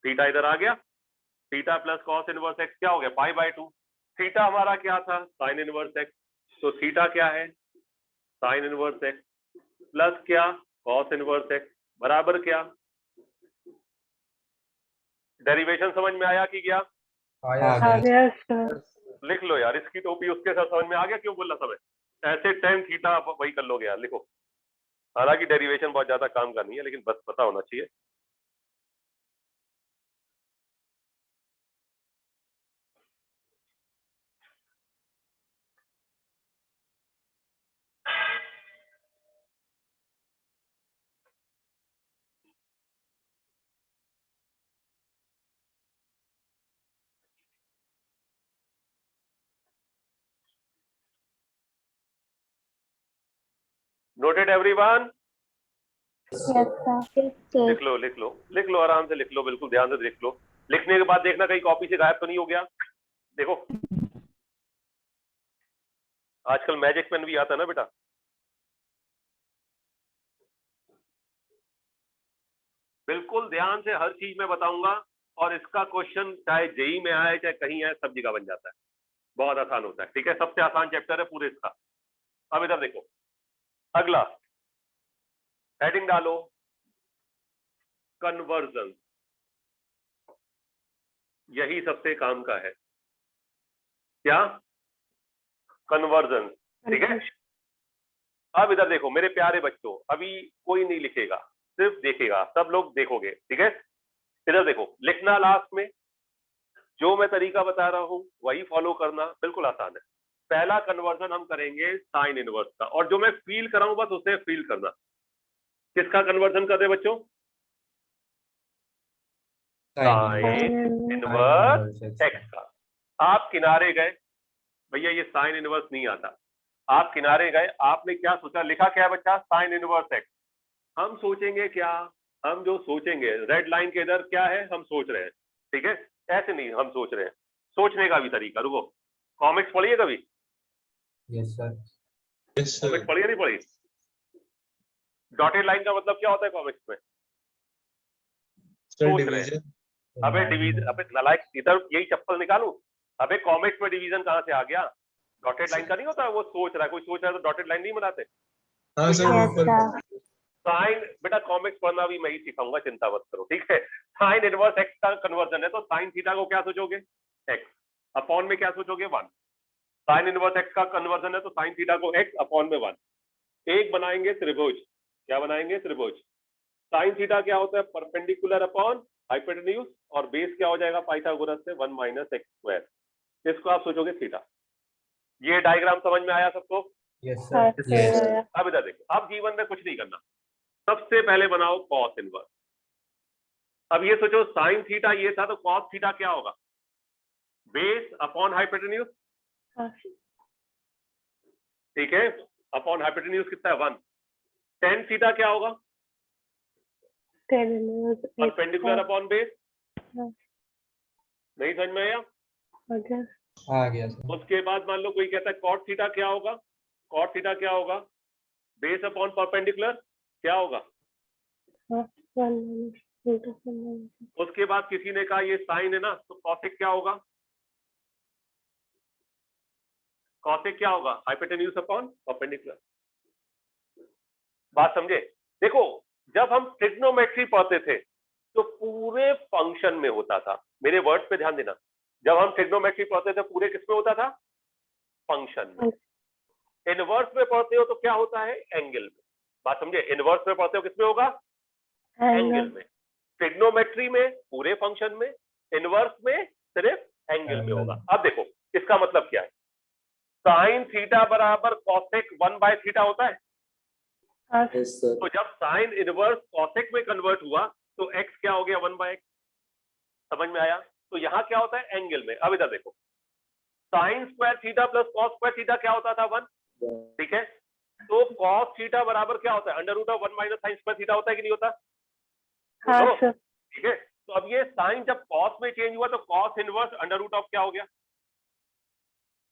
थीटा इधर आ गया, theta plus cos inverse x क्या हो गया? Pi by 2। थीटा हमारा क्या था? Sign inverse x. तो थीटा क्या है? साइन इनवर्स एक्स प्लस क्या? कॉस इनवर्स एक्स बराबर क्या? डेरिवेशन समझ में आया कि क्या? लिख लो यार, इसकी टोपी उसके साथ समझ में आ गया? क्यों बोला समय? ऐसे टेन थीटा आप वही कर लोगे यार, लिखो। हालांकि डेरिवेशन बहुत ज्यादा काम का नहीं है, लेकिन बस पता होना चाहिए। Noted everyone? Yes, sir. लिख लो लिख लो लिख लो, आराम से लिख लो, बिल्कुल ध्यान से लिख लो। लिखने के बाद देखना कहीं कॉपी से गायब तो नहीं हो गया। देखो आजकल मैजिक पेन भी आता है ना बेटा। बिल्कुल ध्यान से हर चीज में बताऊंगा, और इसका क्वेश्चन चाहे जेई में आए चाहे कहीं आए, सब जगह बन जाता है, बहुत आसान होता है, ठीक है। सबसे आसान चैप्टर है पूरे इसका। अब इधर देखो, अगला हेडिंग डालो, कन्वर्जन। यही सबसे काम का है। क्या? कन्वर्जन, ठीक है। अब इधर देखो मेरे प्यारे बच्चों, अभी कोई नहीं लिखेगा, सिर्फ देखेगा, सब लोग देखोगे, ठीक है। इधर देखो, लिखना लास्ट में, जो मैं तरीका बता रहा हूं वही फॉलो करना, बिल्कुल आसान है। पहला कन्वर्जन हम करेंगे साइन इनवर्स का, और जो मैं फील कराऊं बस उसे फील करना। किसका कन्वर्जन कर रहे बच्चों? साइन इनवर्स एक्स का। आप किनारे गए, भैया ये साइन इनवर्स नहीं आता। आप किनारे गए, आपने क्या सोचा, लिखा क्या है बच्चा, साइन इनवर्स एक्स। हम सोचेंगे क्या, हम जो सोचेंगे रेड लाइन के इधर क्या है हम सोच रहे हैं, ठीक है, ऐसे नहीं हम सोच रहे हैं, सोचने का भी तरीका। रुको, कॉमिक्स पढ़िए कभी, Yes, sir. Yes, sir. Comics पढ़िए नहीं पढ़ी? डॉटेड लाइन का मतलब क्या होता है कॉमिक्स में? Sir, सोच रहे हैं। division. अबे डिवीजन, अबे नालायक, इधर यही चप्पल निकालूं? अबे कॉमिक्स में डिवीजन कहाँ से आ गया? डॉटेड लाइन का नहीं होता, वो सोच रहा है, कोई सोच रहा है तो डॉटेड लाइन नहीं बनाते। हाँ सर, Yes, ऊपर sir. साइन, बेटा कॉमिक्स पढ़ना भी मैं ही सिखाऊंगा, चिंता मत करो, ठीक है। साइन इनवर्स एक्स का कन्वर्जन है, तो साइन थीटा को क्या सोचोगे, एक्स अपॉन में क्या सोचोगे, 1। साइन इनवर्स एक्स का कन्वर्जन है तो साइन थीटा को एक्स अपॉन में 1। एक बनाएंगे त्रिभुज, क्या बनाएंगे, त्रिभुज। साइन थीटा क्या होता है, परपेंडिकुलर अपॉन हाइपोटेन्यूज, और बेस क्या हो जाएगा पाइथागोरस से 1 माइनस एक्स स्क्वायर, इसको आप सोचोगे थीटा। ये डायग्राम समझ में आया सबको? Yes, हाँ, sir. समझ आया। अब इधर देखो, अब जीवन में कुछ नहीं करना, सबसे पहले बनाओ कॉस इनवर्स। अब ये सोचो साइन थीटा ये था, तो कॉस थीटा क्या होगा, बेस अपॉन हाइपोटेन्यूज, हाँ, ठीक है, अपॉन हाइपोटेन्यूज कितना है, 1। टेन थीटा क्या होगा, 10 inverse x perpendicular upon base. हाँ। नहीं समझ में आया? आ गया। आ गया सर। उसके बाद मान लो कोई कहता है कॉट थीटा क्या होगा, कॉट थीटा क्या होगा, बेस अपॉन परपेंडिकुलर क्या होगा। हाँ, 1 माइनस उल्टा 1 माइनस। उसके बाद किसी ने कहा ये साइन है ना, तो कॉसेक क्या होगा, कॉसेक क्या होगा, हाइपोटेन्यूज अपॉन परपेंडिकुलर। बात समझे? देखो, जब हम ट्रिग्नोमेट्री पढ़ते थे तो पूरे फंक्शन में होता था, मेरे वर्ड्स पे ध्यान देना, जब हम ट्रिग्नोमेट्री पढ़ते थे पूरे किस में होता था, फंक्शन में। इनवर्स में पढ़ते हो तो क्या होता है, एंगल में। बात समझे? इनवर्स में पढ़ते हो किस में होगा, एंगल में। ट्रिग्नोमेट्री में पूरे फंक्शन में, इनवर्स में सिर्फ एंगल में होगा। अब देखो इसका मतलब क्या है, साइन थीटा बराबर कॉसेक 1/थीटा होता है। हाँ, Yes, sir. तो जब साइन इनवर्स कॉसेक में कन्वर्ट हुआ तो एक्स क्या हो गया, 1/x। समझ में आया? तो यहाँ क्या होता है, एंगल में। अब इधर देखो, sign square theta plus cos square theta क्या होता था, 1, ठीक है। तो कॉस थीटा बराबर क्या होता है, under root of 1 minus sine square theta होता है कि नहीं होता? हाँ बोलो, सर। ठीक है। तो अब ये साइन जब कॉस में चेंज हुआ तो cos inverse under root of क्या हो गया,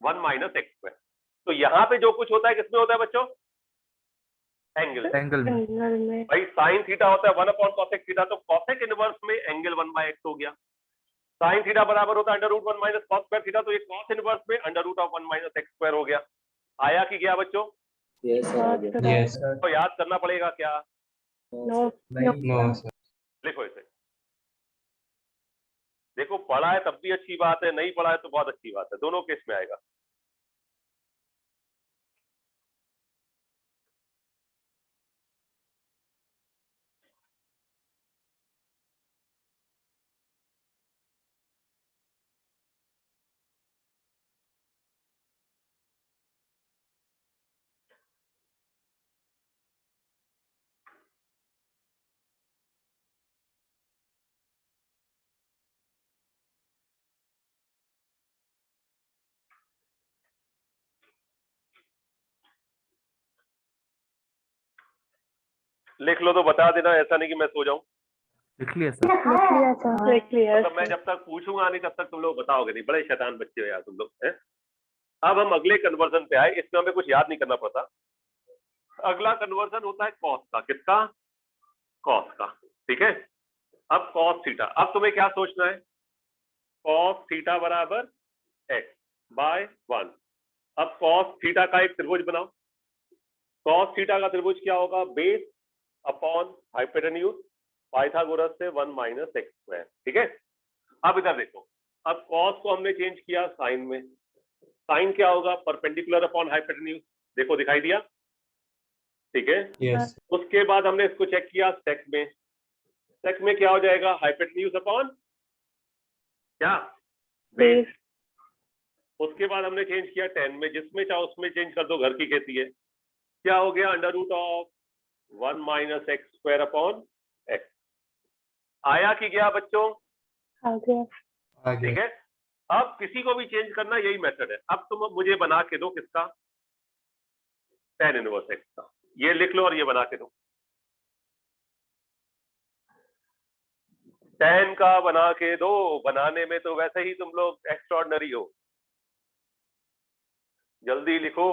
1 माइनस एक्स स्क्वायर। तो यहाँ पे जो कुछ होता है किसमें होता है बच्चों, एंगल में। एंगल में। एंगल में। भाई साइन थीटा होता है 1 अपॉन कॉसेक थीटा, तो कॉसेक इनवर्स में एंगल 1/x हो गया। साइन थीटा बराबर होता है under root 1 minus cos square theta, तो ये कॉस इनवर्स में under root of 1 minus x square हो गया। आया कि गया बच्चों? Yes, sir. आ गया। Yes, sir. तो याद करना पड़ेगा क्या, नो। नहीं। no, sir. लिखो इसे। देखो पढ़ा है तब भी अच्छी बात है, नहीं पढ़ा है तो बहुत अच्छी बात है, दोनों केस में आएगा। लिख लो तो बता देना, ऐसा नहीं कि मैं सो जाऊं। लिख लिया सर। लिया सर। देख लिया मतलब मैं जब तक पूछूंगा नहीं तब तक तुम लोग बताओगे नहीं, बड़े शैतान बच्चे हो यार तुम लोग हैं। अब हम अगले कन्वर्जन पे आए, इसमें हमें कुछ याद नहीं करना पड़ता। अगला कन्वर्जन होता है कॉस का, किसका, कॉस का, ठीक है। अब कॉस थीटा, अब तुम्हें क्या सोचना है, कॉस थीटा बराबर एक्स बाय 1। अब कॉस थीटा का एक त्रिभुज बनाओ। कॉस थीटा का त्रिभुज क्या होगा, बेस अपॉन हाइपोटेन्यूज, पाइथागोरस से 1 माइनस एक्स स्क्वायर, ठीक है। अब इधर देखो, अब कॉस को हमने चेंज किया साइन में, साइन क्या होगा, परपेंडिकुलर अपॉन हाइपोटेन्यूज, देखो दिखाई दिया, ठीक है। Yes, उसके बाद हमने इसको चेक किया सेक में, सेक में क्या हो जाएगा, हाइपोटेन्यूज अपॉन क्या, बेस। बेस। उसके बाद हमने चेंज किया टेन में, जिसमें चाहो उसमें चेंज कर दो, घर की खेती है। क्या हो गया, under root of 1 minus x square upon x. आया कि गया बच्चों, आ गया। आ ठीक गया. है। अब किसी को भी चेंज करना यही मेथड है। अब तुम मुझे बना के दो किसका, tan इनवर्स x का, ये लिख लो और ये बना के दो। tan का बना के दो, बनाने में तो वैसे ही तुम लोग एक्स्ट्रॉर्डिनरी हो, जल्दी लिखो।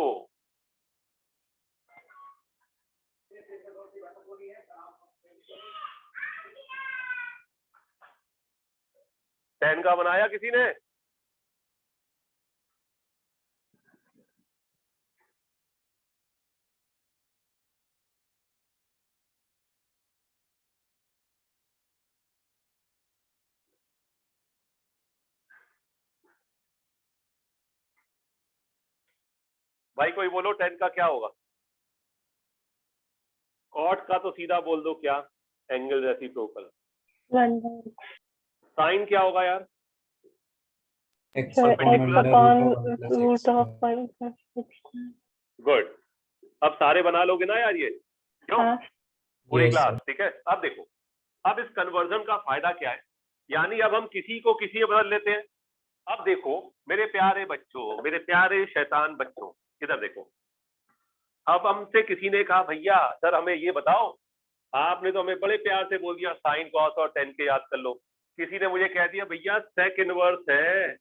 tan का बनाया किसी ने? भाई कोई बोलो tan का क्या होगा? cot का तो सीधा बोल दो क्या, एंगल रेसिप्रोकल। साइन क्या होगा यार? X Sir, upon x under upon root of 1 plus x root of 1 plus x। Good. अब सारे बना लोगे ना यार ये, क्यों? हाँ पूरी Yes, क्लास, sir. ठीक है। अब देखो, अब इस कन्वर्जन का फायदा क्या है, यानी अब हम किसी को किसी में बदल लेते हैं। अब देखो मेरे प्यारे बच्चों, मेरे प्यारे शैतान बच्चों, इधर देखो। अब हमसे किसी ने कहा भैया सर हमें ये बताओ, आपने तो हमें बड़े प्यार से बोल दिया साइन कॉस और tan के याद कर लो। किसी ने मुझे कह दिया भैया sec इनवर्स है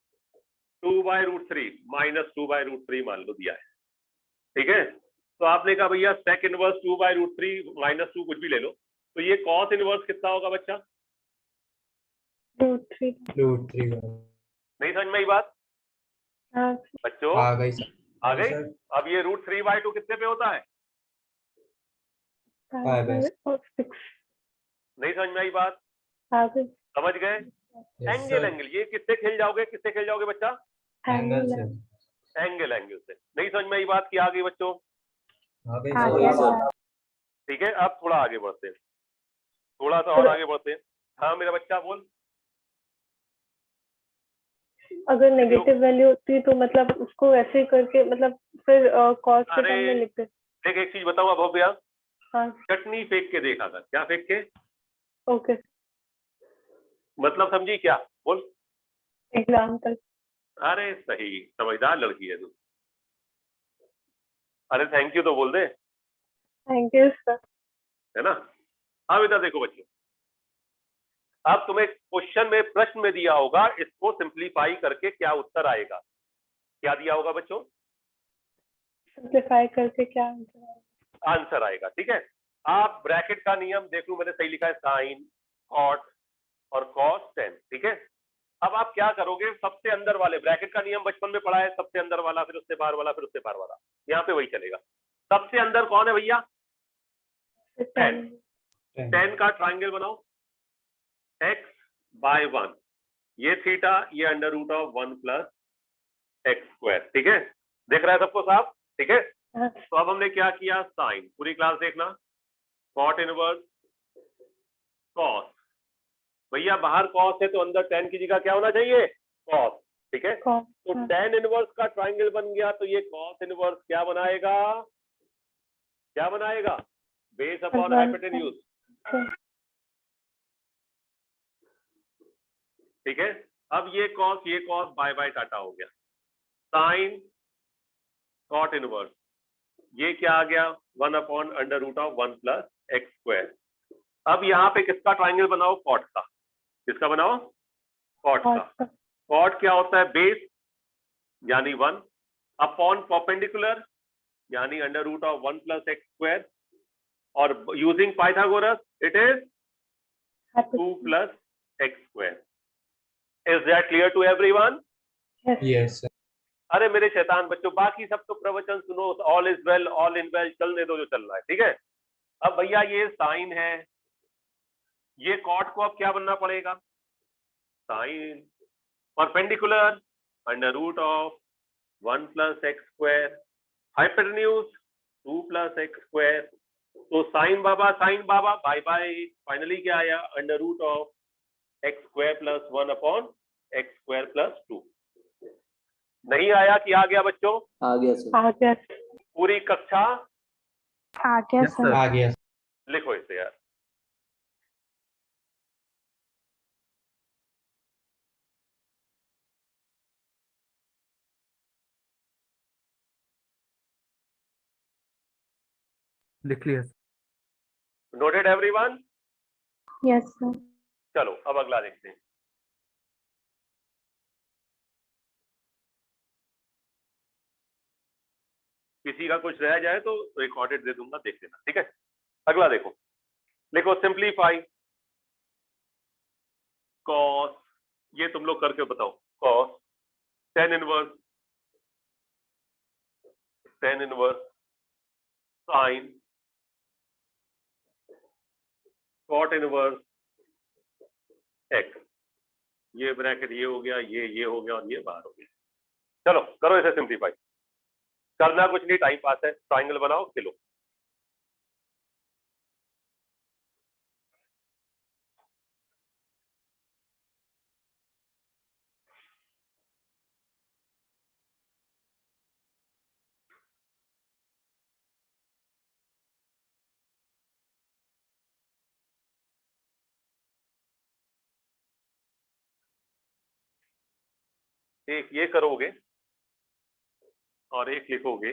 2/√3 माइनस 2/√3 मान लो दिया है, ठीक है। तो आपने कहा भैया sec इनवर्स 2/√3 माइनस 2 कुछ भी ले लो, तो ये cos इनवर्स कितना होगा बच्चा? √3। root 3 नहीं समझ में आई बात हाँ बच्चों? आ गई सर। आ गई। सर अब ये √3/2 कितने पे होता है? 5 है। 6 नहीं समझ में आई बात? आ गई। समझ गए? Yes, angle sir. एंगल, ये किससे खेल जाओगे, किससे खेल जाओगे बच्चा? एंगल से एंगल एंगल से। नहीं समझ में आई बात की आ गई बच्चों? आ गई आ सर। गया सर। ठीक है, अब थोड़ा आगे बढ़ते हैं, थोड़ा सा और आगे बढ़ते हैं। हाँ मेरा बच्चा बोल। अगर नेगेटिव वैल्यू होती तो मतलब उसको ऐसे करके मतलब फिर कॉस के अरे टर्म में लिखते। देख एक चीज बताऊंगा भव्या, हाँ चटनी फेंक के देखा कर। क्या फेंक के? ओके। मतलब समझी क्या? बोल। एग्जाम्पल। अरे सही, समझदार लड़की है तू। अरे थैंक यू तो बोल दे, थैंक यू सर। है ना। अब इधर देखो बच्चों, अब तुम्हें क्वेश्चन में प्रश्न में दिया होगा, इसको सिंप्लीफाई करके क्या उत्तर आएगा। क्या दिया होगा बच्चों? सिंप्लीफाई करके क्या आंसर आएगा, ठीक है। आप ब्रैकेट का नियम देख लो, मैंने सही लिखा है साइन, कॉट और कॉस tan, ठीक है। अब आप क्या करोगे, सबसे अंदर वाले ब्रैकेट का नियम बचपन में पढ़ा है, सबसे अंदर वाला फिर उससे बाहर वाला फिर उससे बाहर वाला, यहाँ पे वही चलेगा। सबसे अंदर कौन है भैया? tan। tan का ट्राइंगल बनाओ, x/1, ये थीटा, ये √1 + x², ठीक है। देख रहा है सबको साफ, ठीक है। तो अब हमने क्या किया, साइन, पूरी क्लास देखना, कॉट इनवर्स कॉस, भैया बाहर कॉस है तो अंदर tan की जगह क्या होना चाहिए, कॉस, ठीक है। तो tan इनवर्स का ट्राइंगल बन गया, तो ये कॉस इनवर्स क्या बनाएगा, क्या बनाएगा, बेस अपॉन हाइपोटेन्यूज, ठीक है। अब ये कॉस बाय बाय टाटा हो गया, साइन कॉट इनवर्स, ये क्या आ गया 1/√1 + x²। अब यहाँ पे किसका ट्राइंगल बनाओ, कॉट का। किसका बनाओ, कॉट का। कॉट क्या होता है, बेस यानी 1 अपॉन परपेंडिकुलर यानी √1 + x², और using Pythagoras it is 2 + x²। Is that clear to everyone? Yes, sir. अरे मेरे शैतान बच्चों, बाकी सब तो प्रवचन सुनो, all is well all in well, चलने दो जो चल रहा है, ठीक है। अब भैया ये साइन है, ये कॉट को अब क्या बनना पड़ेगा, sign perpendicular √1 + x², hypotenuse 2 + x²। तो साइन बाबा बाय बाय, फाइनली क्या आया, √x² + 1/x² + 2। नहीं आया कि आ गया बच्चों? आ गया सर। आ गया। पूरी कक्षा आ गया Yes, सर। sir. आ गया। लिखो इसे यार। लिख लिया sir. Noted everyone? Yes, sir. चलो अब अगला देखते हैं। किसी का कुछ रह जाए तो रिकॉर्डेड दे दूंगा, देख लेना, ठीक है। अगला देखो, लिखो सिंप्लीफाई कॉस, ये तुम लोग करके बताओ, cos tan inverse sine cot inverse x, ये ब्रैकेट ये हो गया, ये हो गया और ये बाहर हो गया। चलो करो इसे सिंप्लीफाई, करना कुछ नहीं, टाइम पास है। ट्राइंगल बनाओ, खिलो। एक ये करोगे और एक लिखोगे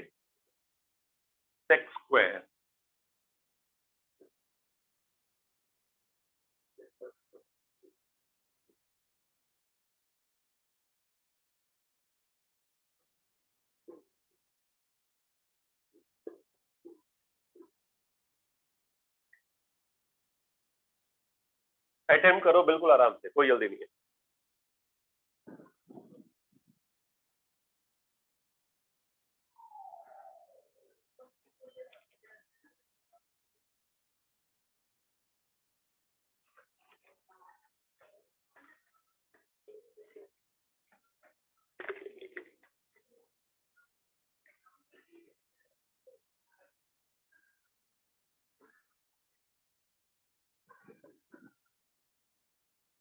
सेक्स स्क्वायर, अटेम्प्ट करो बिल्कुल आराम से, कोई जल्दी नहीं है।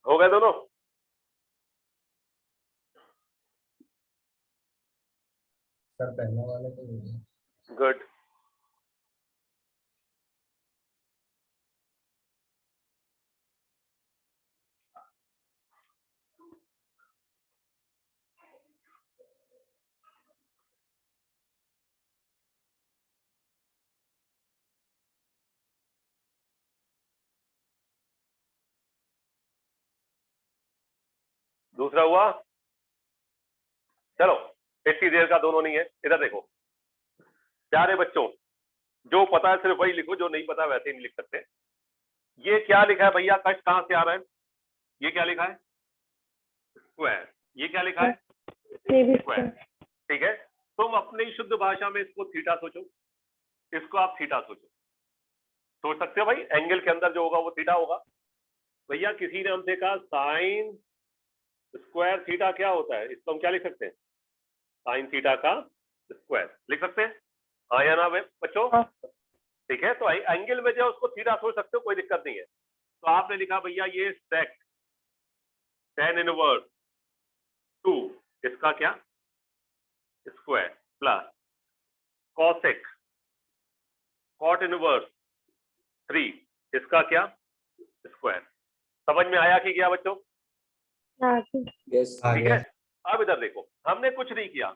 हो गए दोनों? सर पहले वाले तो हो गया। गुड। दूसरा हुआ? चलो इतनी देर का दोनों नहीं है। इधर देखो प्यारे बच्चों, जो पता है सिर्फ वही लिखो, जो नहीं पता वैसे ही नहीं लिख सकते। ये क्या लिखा है भैया, कष्ट कहां से आ रहा है? ये क्या लिखा है? स्क्वायर। ये क्या लिखा है? स्क्वायर। ठीक है, तुम अपनी शुद्ध भाषा में इसको थीटा सोचो, इसको आप थीटा सोचो। सोच सकते हो भाई, एंगल के अंदर जो होगा वो थीटा होगा। भैया किसी ने हमसे कहा साइन स्क्वायर थीटा क्या होता है, इसको हम क्या लिख सकते हैं? साइन थीटा का स्क्वायर लिख सकते हैं, हाँ या ना बच्चों? ठीक है, तो एंगल में जो उसको थीटा सोच सकते हो, कोई दिक्कत नहीं है। तो आपने लिखा भैया ये सेक tan इनवर्स 2 इसका क्या square plus cosec cot inverse 3 इसका क्या स्क्वायर। समझ में आया कि क्या बच्चों? यस ठीक है, अब इधर देखो, हमने कुछ नहीं किया,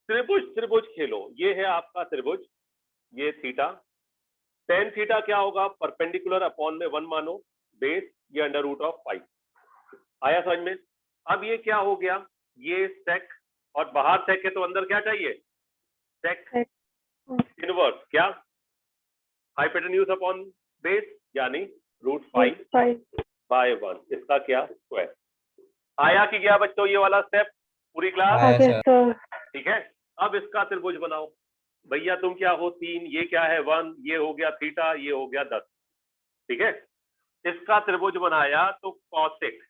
त्रिभुज खेलो। ये है आपका त्रिभुज, ये थीटा, टेन थीटा क्या होगा? परपेंडिकुलर अपॉन में 1 मानो, बेस ये अंडर रूट ऑफ 5। आया समझ में? अब ये क्या हो गया, ये सेक और बाहर सेक है तो अंदर क्या चाहिए? सेक इनवर्स क्या? हाइपोटेन्यूज अपॉन बेस यानी रूट 5 बाय 1, इसका क्या स्क्वायर। आया कि गया बच्चों ये वाला स्टेप? पूरी क्लास? ठीक है, अब इसका त्रिभुज बनाओ। भैया तुम क्या हो 3, ये क्या है 1, ये हो गया थीटा, ये हो गया 10। ठीक है, इसका त्रिभुज बनाया तो कॉसेक,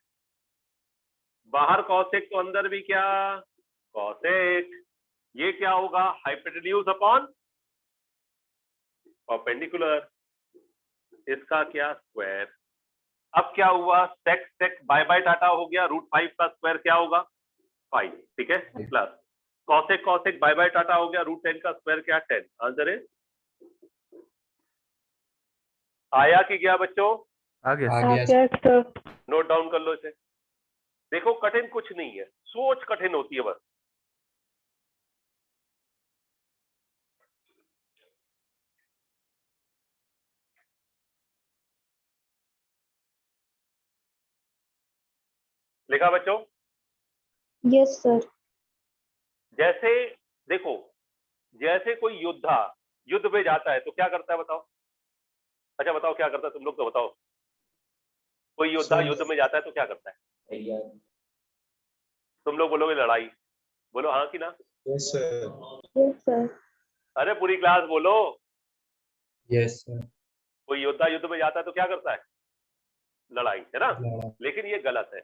बाहर कॉसेक तो अंदर भी क्या कॉसेक, ये क्या होगा? हाइपोटेन्यूज अपॉन परपेंडिकुलर, इसका क्या स्क्वायर। अब क्या हुआ? सेक सेक बाय बाय टाटा हो गया, रूट 5 का स्क्वायर क्या होगा? 5। ठीक है, plus cosec cosec bye bye टाटा हो गया, रूट 10 का स्क्वायर क्या? 10। आंसर है आया कि गया बच्चों? आ गया। नोट डाउन कर लो इसे। देखो कठिन कुछ नहीं है, सोच कठिन होती है बस। लिखा बच्चों? Yes, sir. जैसे देखो, जैसे कोई योद्धा युद्ध में जाता है तो क्या करता है बताओ? अच्छा बताओ क्या करता है, तुम लोग तो बताओ। कोई योद्धा Sir. युद्ध में जाता है तो क्या करता है? तुम लोग बोलोगे लड़ाई, बोलो हाँ कि ना? Yes, sir. Yes, sir. अरे पूरी क्लास बोलो। Yes, sir. कोई योद्धा युद्ध में जाता है तो क्या करता है? लड़ाई, है ना? लड़ाई। लेकिन ये गलत है।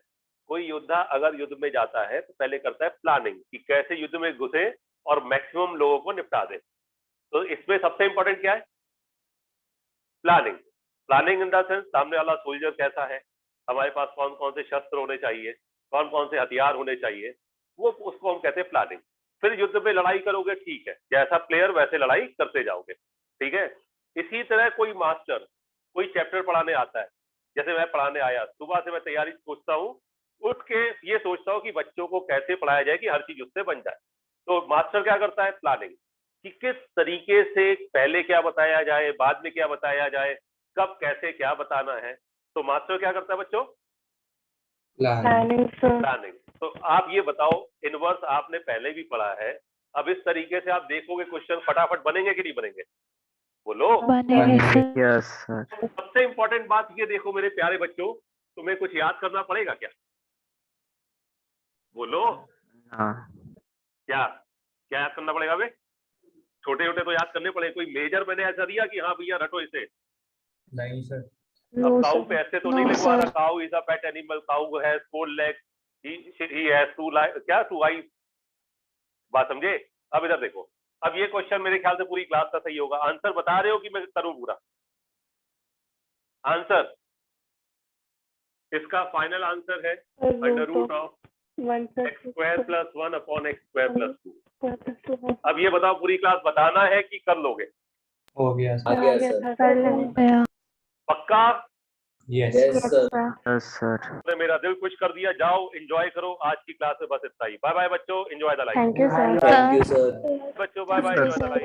कोई योद्धा अगर युद्ध में जाता है तो पहले करता है प्लानिंग कि कैसे युद्ध में घुसे और मैक्सिमम लोगों को निपटा दे। तो इसमें सबसे इंपॉर्टेंट क्या है? Planning. Planning in the sense सामने वाला सोल्जर कैसा है, हमारे पास कौन कौन से शस्त्र होने चाहिए, कौन कौन से हथियार होने चाहिए, वो उसको हम कहते हैं प्लानिंग। फिर युद्ध में लड़ाई करोगे, ठीक है, जैसा प्लेयर वैसे लड़ाई करते जाओगे, ठीक है। इसी तरह कोई मास्टर कोई चैप्टर पढ़ाने आता है, जैसे मैं पढ़ाने आया, सुबह से मैं तैयारी सोचता हूँ, उठ के ये सोचता हूँ कि बच्चों को कैसे पढ़ाया जाए कि हर चीज उससे बन जाए। तो मास्टर क्या करता है? प्लानिंग, कि किस तरीके से पहले क्या बताया जाए, बाद में क्या बताया जाए, कब कैसे क्या बताना है। तो मास्टर क्या करता है बच्चों? Planning, sir. प्लानिंग। तो आप ये बताओ, इनवर्स आपने पहले भी पढ़ा है, अब इस तरीके से आप देखोगे क्वेश्चन फटाफट बनेंगे कि नहीं बनेंगे? बोलो। बनेंगे सर। Yes sir. सबसे इंपॉर्टेंट बात ये देखो मेरे प्यारे बच्चों, तुम्हें कुछ याद करना पड़ेगा क्या? बोलो। हाँ। क्या क्या याद करना पड़ेगा? बे छोटे छोटे तो याद करने पड़ेगे, कोई मेजर मैंने ऐसा दिया कि हाँ भैया रटो इसे? नहीं सर। अब No, काऊ sir. पे ऐसे तो No, नहीं लिखवा रहा, sir. Cow is a pet animal, cow has 4 legs, he has 2 eyes। बात समझे? अब इधर देखो, अब ये क्वेश्चन मेरे ख्याल से पूरी क्लास का सही होगा। आंसर बता रहे हो कि मैं करूं पूरा आंसर? इसका फाइनल आंसर है under root of x square plus 1 upon x square plus 2। अब ये बताओ, पूरी क्लास बताना है कि कर लोगे? हो गया सर। कर लेंगे। गया। पक्का? Yes Yes, sir. Yes sir. तुमने मेरा दिल खुश कर दिया। जाओ एंजॉय करो आज की क्लास में, बस इतना ही। बाय बाय बच्चों, enjoy the life. Thank you, sir. Thank you, sir. बच्चों bye bye, Thank you, enjoy the sir. Life.